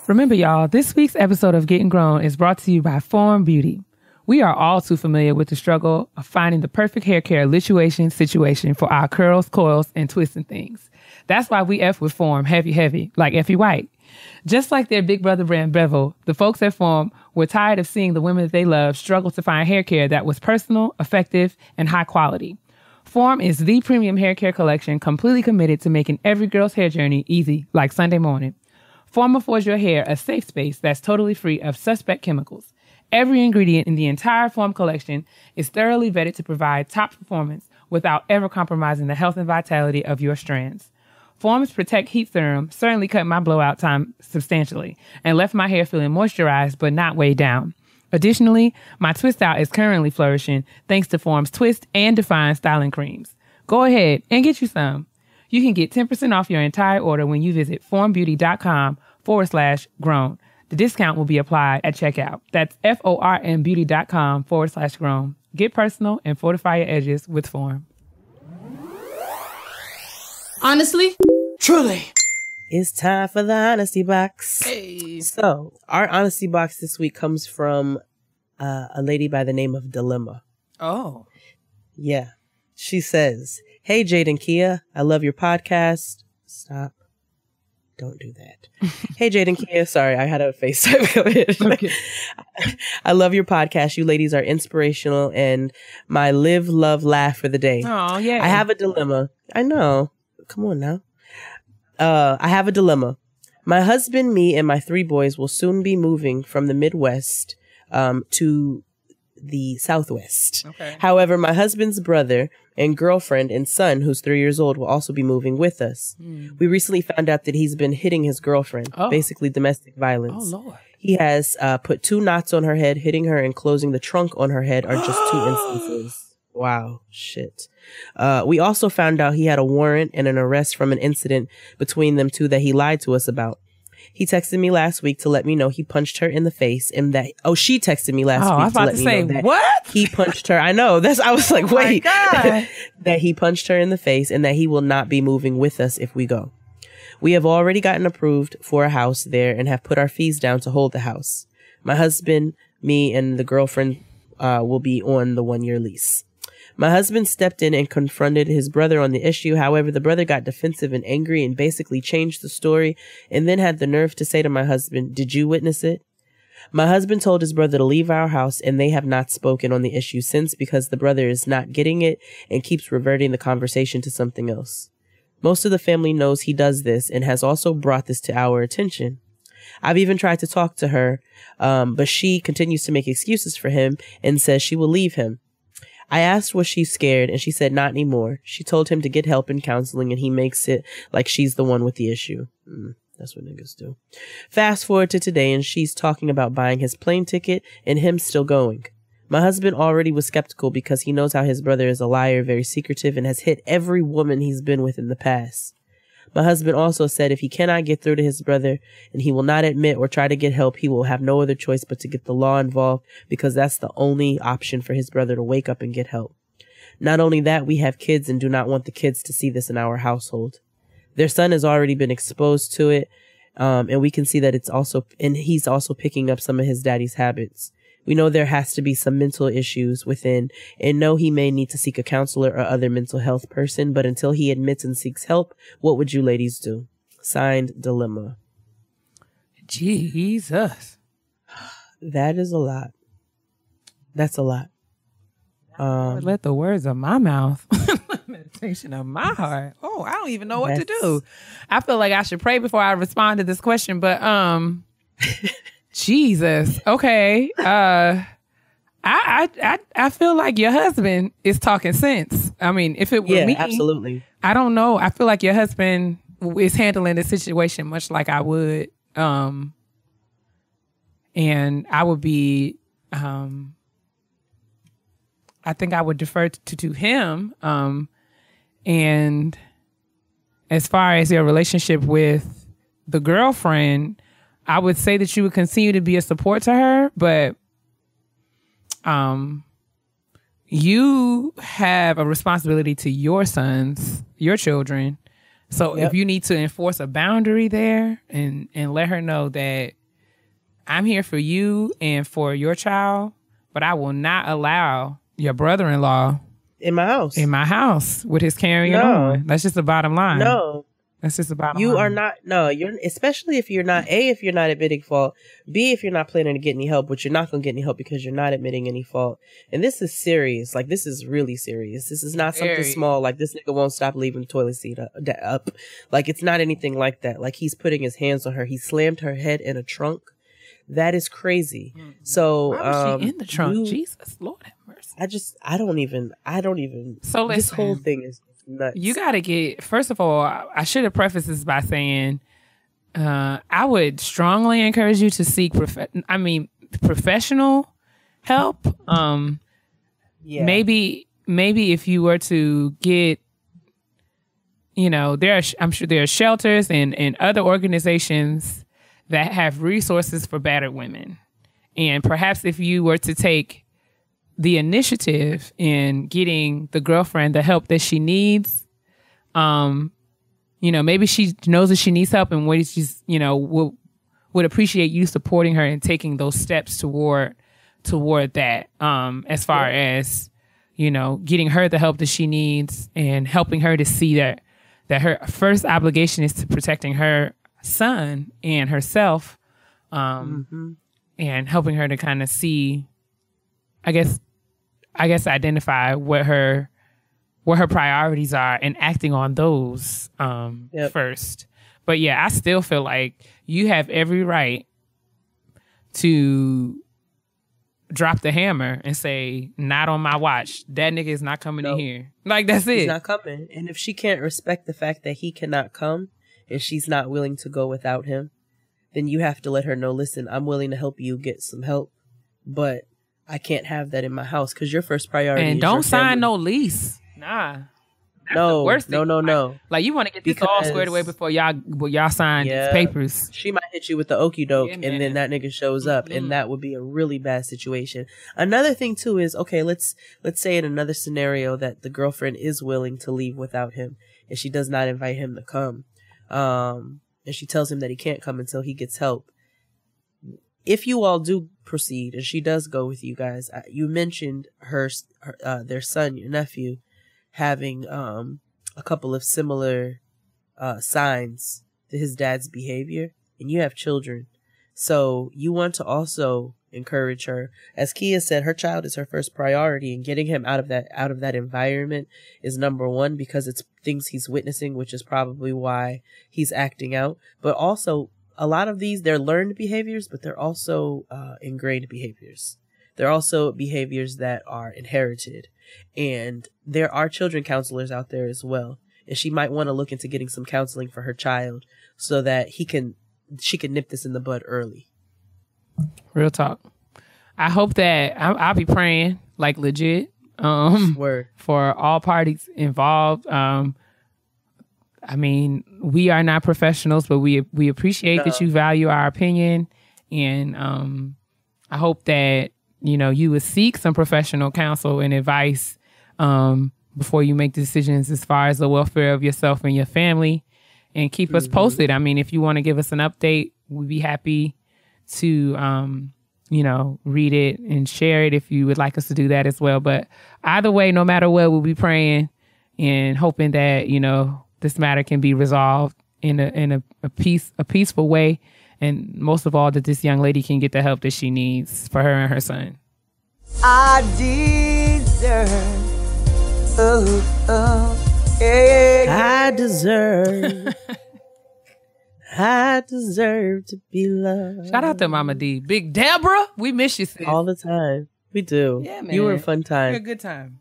Remember, y'all, this week's episode of Getting Grown is brought to you by Form Beauty. We are all too familiar with the struggle of finding the perfect hair care situation for our curls, coils, and twisting things. That's why we F with Form heavy, like Effie White. Just like their big brother brand Bevel, the folks at Form were tired of seeing the women that they love struggle to find hair care that was personal, effective, and high quality. Form is the premium hair care collection completely committed to making every girl's hair journey easy, like Sunday morning. Form affords your hair a safe space that's totally free of suspect chemicals. Every ingredient in the entire Form collection is thoroughly vetted to provide top performance without ever compromising the health and vitality of your strands. Form's Protect Heat Serum certainly cut my blowout time substantially and left my hair feeling moisturized but not weighed down. Additionally, my twist out is currently flourishing thanks to Form's Twist and Define styling creams. Go ahead and get you some. You can get 10% off your entire order when you visit formbeauty.com/grown. The discount will be applied at checkout. That's formbeauty.com/grown. Get personal and fortify your edges with Form. Honestly? Truly. It's time for the Honesty Box. Hey. So, our Honesty Box this week comes from a lady by the name of Dilemma. Oh. Yeah. She says, "Hey, Jade and Keia, I love your podcast." Stop. Don't do that. "Hey, Jade and Keia." Sorry, I had a FaceTime come in. Okay. "I love your podcast. You ladies are inspirational and my live, love, laugh for the day. Oh, yeah. I have a dilemma." I know. Come on now. "I have a dilemma. My husband, me, and my 3 boys will soon be moving from the Midwest to the Southwest. Okay. However, my husband's brother and girlfriend and son, who's 3 years old, will also be moving with us. We recently found out that he's been hitting his girlfriend, basically domestic violence. Oh, Lord. He has put 2 knots on her head, hitting her and closing the trunk on her head are just 2 instances. Wow, shit. We also found out he had a warrant and an arrest from an incident between them 2 that he lied to us about. He texted me last week to let me know he punched her in the face and that, she texted me last week to let me know that what? He punched her. I know. I was like, wait, that he punched her in the face and that he will not be moving with us if we go. We have already gotten approved for a house there and have put our fees down to hold the house. My husband, me, and the girlfriend will be on the 1-year lease. My husband stepped in and confronted his brother on the issue. However, the brother got defensive and angry and basically changed the story and then had the nerve to say to my husband, 'Did you witness it?' My husband told his brother to leave our house and they have not spoken on the issue since because the brother is not getting it and keeps reverting the conversation to something else. Most of the family knows he does this and has also brought this to our attention. I've even tried to talk to her, but she continues to make excuses for him and says she will leave him. I asked was she scared and she said not anymore. She told him to get help in counseling and he makes it like she's the one with the issue. That's what niggas do. Fast forward to today and she's talking about buying his plane ticket and him still going. My husband already was skeptical because he knows how his brother is a liar, very secretive, and has hit every woman he's been with in the past. My husband also said if he cannot get through to his brother and he will not admit or try to get help, he will have no other choice but to get the law involved because that's the only option for his brother to wake up and get help. Not only that, we have kids and do not want the kids to see this in our household. Their son has already been exposed to it, and we can see that he's also picking up some of his daddy's habits. We know there has to be some mental issues within and know he may need to seek a counselor or other mental health person, but until he admits and seeks help, what would you ladies do? Signed, Dilemma. Jesus. That is a lot. That's a lot. Let the words of my mouth, meditation of my heart. Oh, I don't even know what to do. I feel like I should pray before I respond to this question, but Jesus. Okay. I feel like your husband is talking sense. I mean, if it were me, absolutely. I don't know. I feel like your husband is handling the situation much like I would. And And I would be, I think I would defer to him. And as far as your relationship with the girlfriend, I would say that you would continue to be a support to her, but you have a responsibility to your sons, your children. So if you need to enforce a boundary there and let her know that I'm here for you and for your child, but I will not allow your brother-in-law in my house with his carrying on. That's just the bottom line. No. That's just the bottom line. You are not, you're, especially if you're not, A, if you're not admitting fault, B, if you're not planning to get any help, which you're not going to get any help because you're not admitting any fault. And this is serious. Like, this is really serious. This is not something small. Like, this nigga won't stop leaving the toilet seat up. Like, it's not anything like that. Like, he's putting his hands on her. He slammed her head in a trunk. That is crazy. So, why was she in the trunk? Jesus, Lord have mercy. I don't even. So listen, this whole thing is nuts. You got to get, first of all, I should have prefaced this by saying, I would strongly encourage you to seek professional help. Maybe if you were to get, I'm sure there are shelters and other organizations that have resources for battered women. And perhaps if you were to take the initiative in getting the girlfriend the help that she needs, maybe she knows that she needs help and what she's, would appreciate you supporting her and taking those steps toward that, as far as, getting her the help that she needs and helping her to see that her first obligation is to protecting her son and herself, and helping her to kind of see, I guess identify what her priorities are and acting on those first. But yeah, I still feel like you have every right to drop the hammer and say, not on my watch. That nigga is not coming in here. Like, that's it. He's not coming. And if she can't respect the fact that he cannot come and she's not willing to go without him, then you have to let her know, listen, I'm willing to help you get some help, but I can't have that in my house because your first priority is don't your sign family. no lease. Nah. No, worst thing. No. Like, you want to get this all squared away before y'all sign these papers. She might hit you with the okie doke, and then that nigga shows up, and that would be a really bad situation. Another thing too is, okay, let's say in another scenario that the girlfriend is willing to leave without him, and she does not invite him to come, and she tells him that he can't come until he gets help. If you all do proceed, and she does go with you guys, you mentioned their son, your nephew, having a couple of similar signs to his dad's behavior, and you have children, so you want to also encourage her. As Keia said, her child is her first priority, and getting him out of that environment is number one, because it's things he's witnessing, which is probably why he's acting out. But also, a lot of these, they're learned behaviors, but they're also ingrained behaviors. They're also behaviors that are inherited. And there are children counselors out there as well. And she might want to look into getting some counseling for her child so that she can nip this in the bud early. Real talk. I hope that I'll be praying, like, legit, for all parties involved. I mean, we are not professionals, but we appreciate that you value our opinion. And I hope that, you would seek some professional counsel and advice before you make decisions as far as the welfare of yourself and your family, and keep us posted. I mean, if you want to give us an update, we'd be happy to, read it and share it if you would like us to do that as well. But either way, no matter what, we'll be praying and hoping that, this matter can be resolved in a peaceful way, and most of all, that this young lady can get the help that she needs for her and her son. I deserve, I deserve to be loved. Shout out to Mama D. Big Deborah, we miss you, sis. All the time. We do. Yeah, man. You were a fun time. You were a good time.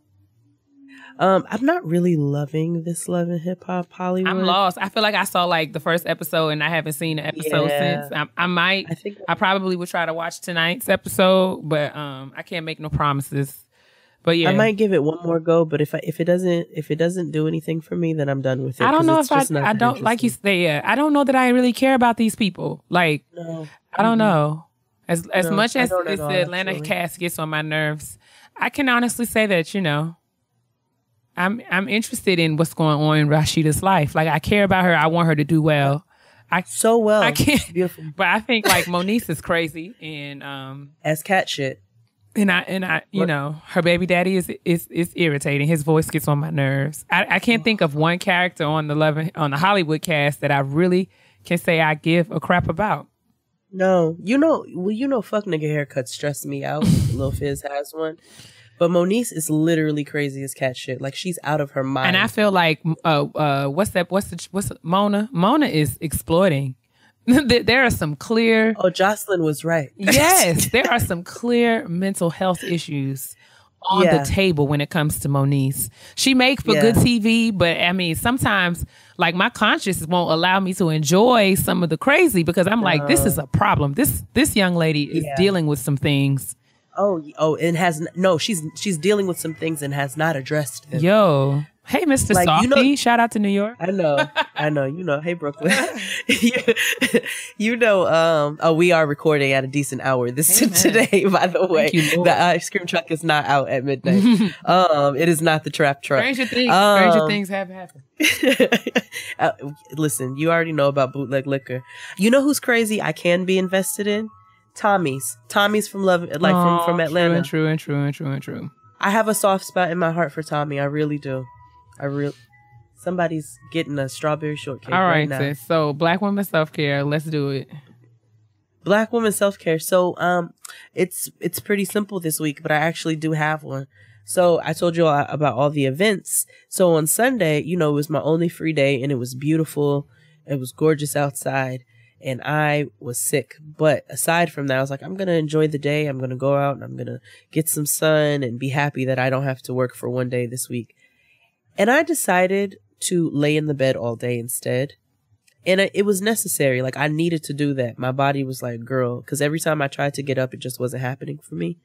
I'm not really loving this Love and Hip Hop Hollywood. I'm lost. I feel like I saw like the first episode and I haven't seen the episode since. I probably would try to watch tonight's episode, but I can't make no promises. But yeah, I might give it one more go. But if it doesn't do anything for me, then I'm done with it. I don't know if I don't like you say. Yeah, I don't know that I really care about these people. Like, no. I don't know. As much as the Atlanta cast gets on my nerves, I can honestly say that, you know, I'm interested in what's going on in Rashida's life. Like, I care about her. I want her to do well. I can't. Beautiful. But I think like Moniece is crazy and as cat shit. And I you know, her baby daddy is irritating. His voice gets on my nerves. I can't think of one character on the Hollywood cast that I really can say I give a crap about. No, fuck nigga haircuts stress me out. Lil Fizz has one. But Moniece is literally crazy as cat shit. Like, she's out of her mind. And I feel like, Mona? Mona is exploiting. There are some clear... Oh, Jocelyn was right. Yes, there are some clear mental health issues on the table when it comes to Moniece. She makes for good TV, but I mean, sometimes like my conscience won't allow me to enjoy some of the crazy because I'm like, this is a problem. This young lady is dealing with some things. She's dealing with some things and has not addressed them. Yo. Hey, Mr. Like, Softy. Shout out to New York. I know. Hey, Brooklyn. We are recording at a decent hour today, by the way. The ice cream truck is not out at midnight. It is not the trap truck. Stranger things have happened. Listen, you already know about bootleg liquor. You know who's crazy I can be invested in? Tommy's from from Atlanta. True. I have a soft spot in my heart for Tommy. I really do. Somebody's getting a strawberry shortcake. All right, now. Sis. So, Black woman self-care. Let's do it. Black woman self-care. So, it's pretty simple this week, but I actually do have one. So, I told you all about all the events. So, on Sunday, it was my only free day, and it was beautiful. It was gorgeous outside, and I was sick. But aside from that, I was like, I'm gonna enjoy the day. I'm gonna go out and I'm gonna get some sun and be happy that I don't have to work for one day this week. And I decided to lay in the bed all day instead. And it was necessary. Like, I needed to do that. My body was like, girl, because every time I tried to get up, it just wasn't happening for me.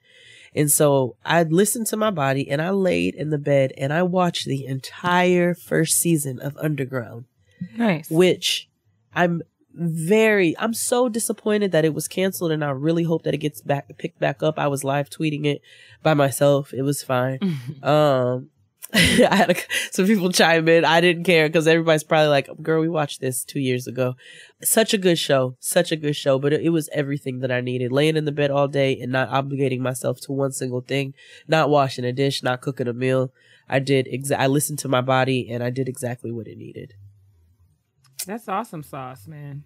And so I listened to my body and I laid in the bed and I watched the entire first season of Underground. Nice. Which I'm so disappointed that it was canceled, and I really hope that it gets picked back up. I was live tweeting it by myself. It was fine. I had some people chime in. I didn't care because everybody's probably like, girl, we watched this 2 years ago. Such a good show. But it was everything that I needed. Laying in the bed all day and not obligating myself to one single thing, not washing a dish, not cooking a meal. I listened to my body and I did exactly what it needed. That's awesome sauce, man.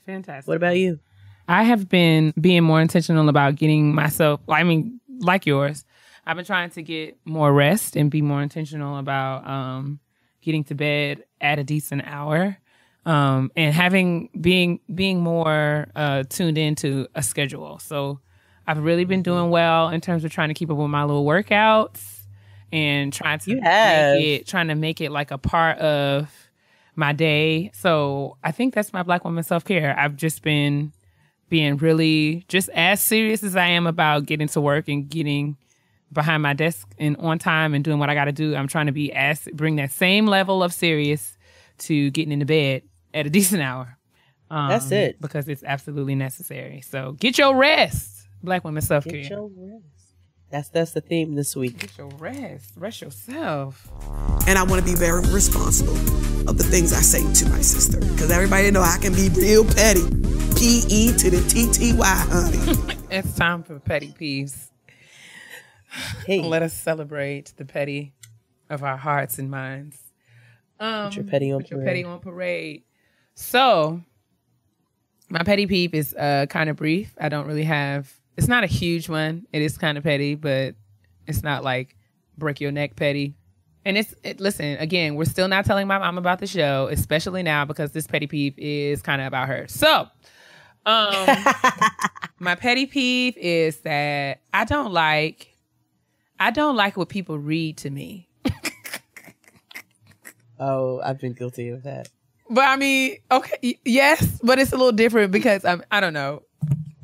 Fantastic. What about you? I have been being more intentional about getting myself, like yours, I've been trying to get more rest and be more intentional about getting to bed at a decent hour, and being more tuned into a schedule. So I've really been doing well in terms of trying to keep up with my little workouts and trying to make it like a part of my day. So I think that's my Black woman self-care. I've just been being really just as serious as I am about getting to work and getting behind my desk and on time and doing what I got to do. I'm trying to bring that same level of serious to getting into bed at a decent hour. That's it. Because it's absolutely necessary. So get your rest, Black women self-care. Get your rest. That's the theme this week. Get your rest. Rest yourself. And I want to be very responsible of the things I say to my sister. Because everybody know I can be real petty. P-E to the T-T-Y, honey. It's time for petty peeves. Hey. Let us celebrate the petty of our hearts and minds. Put your petty on parade. So, my petty peeve is kind of brief. I don't really have... It's not a huge one. It is kind of petty, but it's not like break your neck petty. And listen, again, we're still not telling my mom about the show, especially now because this petty peeve is kind of about her. So, my petty peeve is that I don't like what people read to me. Oh, I've been guilty of that. But I mean, okay, yes, but it's a little different because I don't know.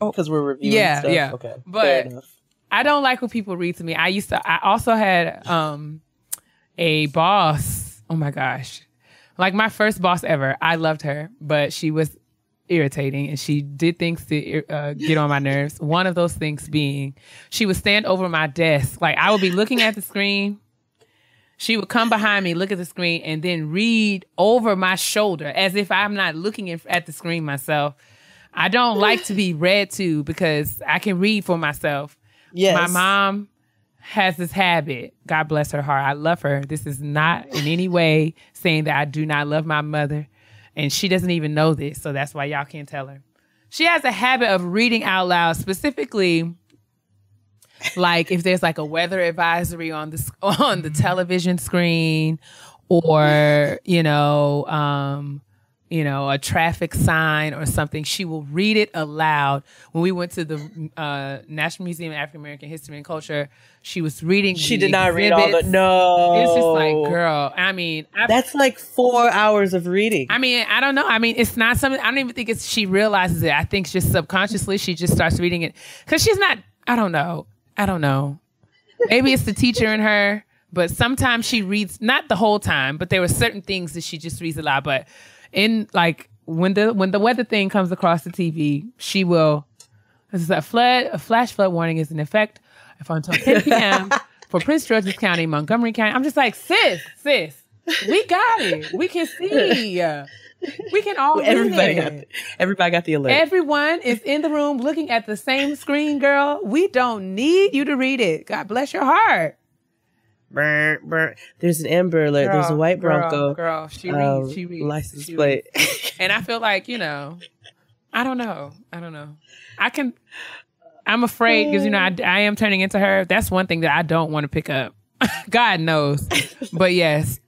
Oh, because we're reviewing stuff. Yeah. Okay, but fair enough. I don't like when people read to me. I also had a boss. Oh my gosh. Like my first boss ever. I loved her, but she was irritating and she did things to get on my nerves. One of those things being she would stand over my desk. Like I would be looking at the screen. She would come behind me, look at the screen, and then read over my shoulder as if I'm not looking at the screen myself. I don't like to be read to because I can read for myself. Yes. My mom has this habit. God bless her heart. I love her. This is not in any way saying that I do not love my mother. And she doesn't even know this, so that's why y'all can't tell her. She has a habit of reading out loud, specifically like if there's like a weather advisory on the television screen, or a traffic sign or something. She will read it aloud. When we went to the National Museum of African American History and Culture, she was reading. She did not read all the. No, it's just like, girl. I mean, that's like 4 hours of reading. I mean, I don't know. I mean, it's not something. I don't even think she realizes it. I think just subconsciously she just starts reading it because she's not. I don't know. Maybe it's the teacher in her, but sometimes she reads, not the whole time, but there were certain things that she just reads aloud. But in like when the weather thing comes across the TV, she will. This is a flash flood warning is in effect until 10 p.m. for Prince George's County, Montgomery County. I'm just like, sis, we got it. We can see. We can all everybody got the alert. Everyone is in the room looking at the same screen, girl. We don't need you to read it. God bless your heart. Burr, burr. There's an Amber Alert. There's a white Bronco. Girl, she reads. License plate. And I feel like, I don't know. I'm afraid because, I am turning into her. That's one thing that I don't want to pick up. God knows. But yes.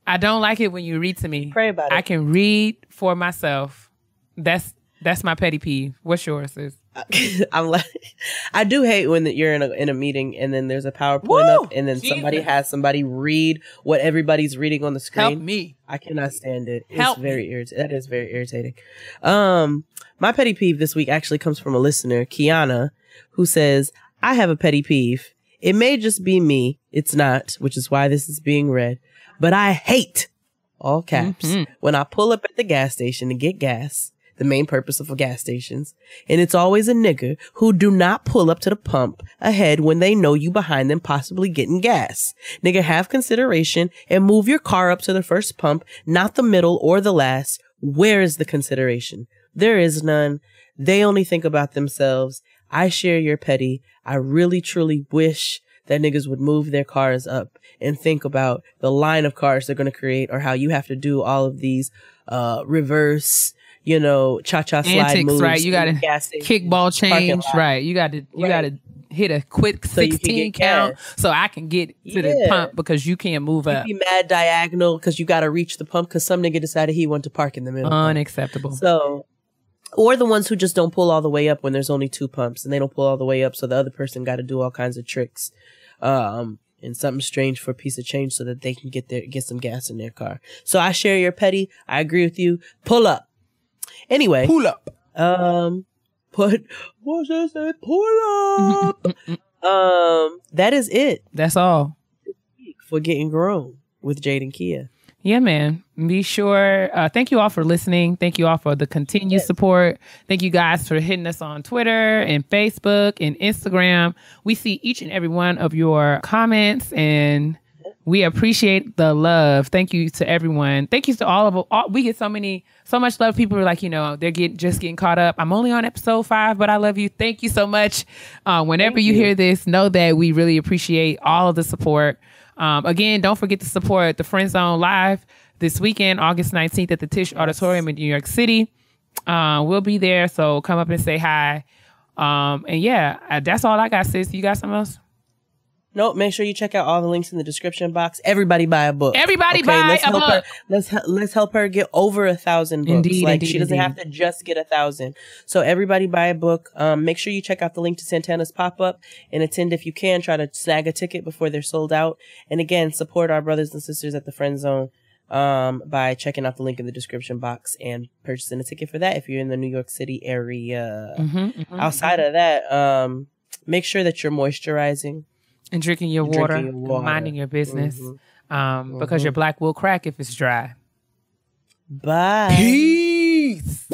I don't like it when you read to me. Pray about it. I can read for myself. That's my petty peeve. What's yours, sis? I do hate when you're in a meeting and then there's a PowerPoint up and then somebody read what everybody's reading on the screen. Help me. I cannot stand it. It's very irritating. That is very irritating. My petty peeve this week actually comes from a listener, Kiana, who says, I have a petty peeve. It may just be me. It's not, which is why this is being read. But I hate, all caps, when I pull up at the gas station to get gas, the main purpose of gas stations, and it's always a nigga who do not pull up to the pump ahead when they know you behind them possibly getting gas. Nigga, have consideration and move your car up to the first pump, not the middle or the last. Where is the consideration? There is none. They only think about themselves. I share your petty. I really, truly wish that niggas would move their cars up and think about the line of cars they're going to create, or how you have to do all of these reverse, cha-cha slide antics, moves. Right? You got to kickball change. Right. You got to hit a quick 16 count so I can get to the pump because you can't move up. You be mad diagonal because you got to reach the pump because some nigga decided he wanted to park in the middle. Unacceptable. So, or the ones who just don't pull all the way up when there's only two pumps and they don't pull all the way up, so the other person got to do all kinds of tricks. And something strange for a piece of change so that they can get some gas in their car. So I share your petty. I agree with you. Pull up. Anyway. Pull up. But what's that say? Pull up. That is it. That's all. For Getting Grown with Jade and Keia. Yeah, man. Be sure. Thank you all for listening. Thank you all for the continued support. Thank you guys for hitting us on Twitter and Facebook and Instagram. We see each and every one of your comments and we appreciate the love. Thank you to everyone. Thank you to all of we get so much love. People are like, they're just getting caught up. I'm only on episode 5, but I love you. Thank you so much. Whenever you hear this, know that we really appreciate all of the support. Again, don't forget to support the Friend Zone Live this weekend, August 19th at the Tisch Auditorium in New York City. We'll be there, so come up and say hi. And yeah, that's all I got, sis. You got something else? Nope. Make sure you check out all the links in the description box. Everybody buy a book. Everybody buy a book. Let's help her get over 1,000 books. Indeed, she doesn't have to just get 1,000. So everybody buy a book. Make sure you check out the link to Santana's pop-up and attend if you can. Try to snag a ticket before they're sold out. And again, support our brothers and sisters at the Friend Zone. by checking out the link in the description box and purchasing a ticket for that if you're in the New York City area. Outside of that, make sure that you're moisturizing. And drinking your water. And minding your business. Because your black will crack if it's dry. Bye. Peace.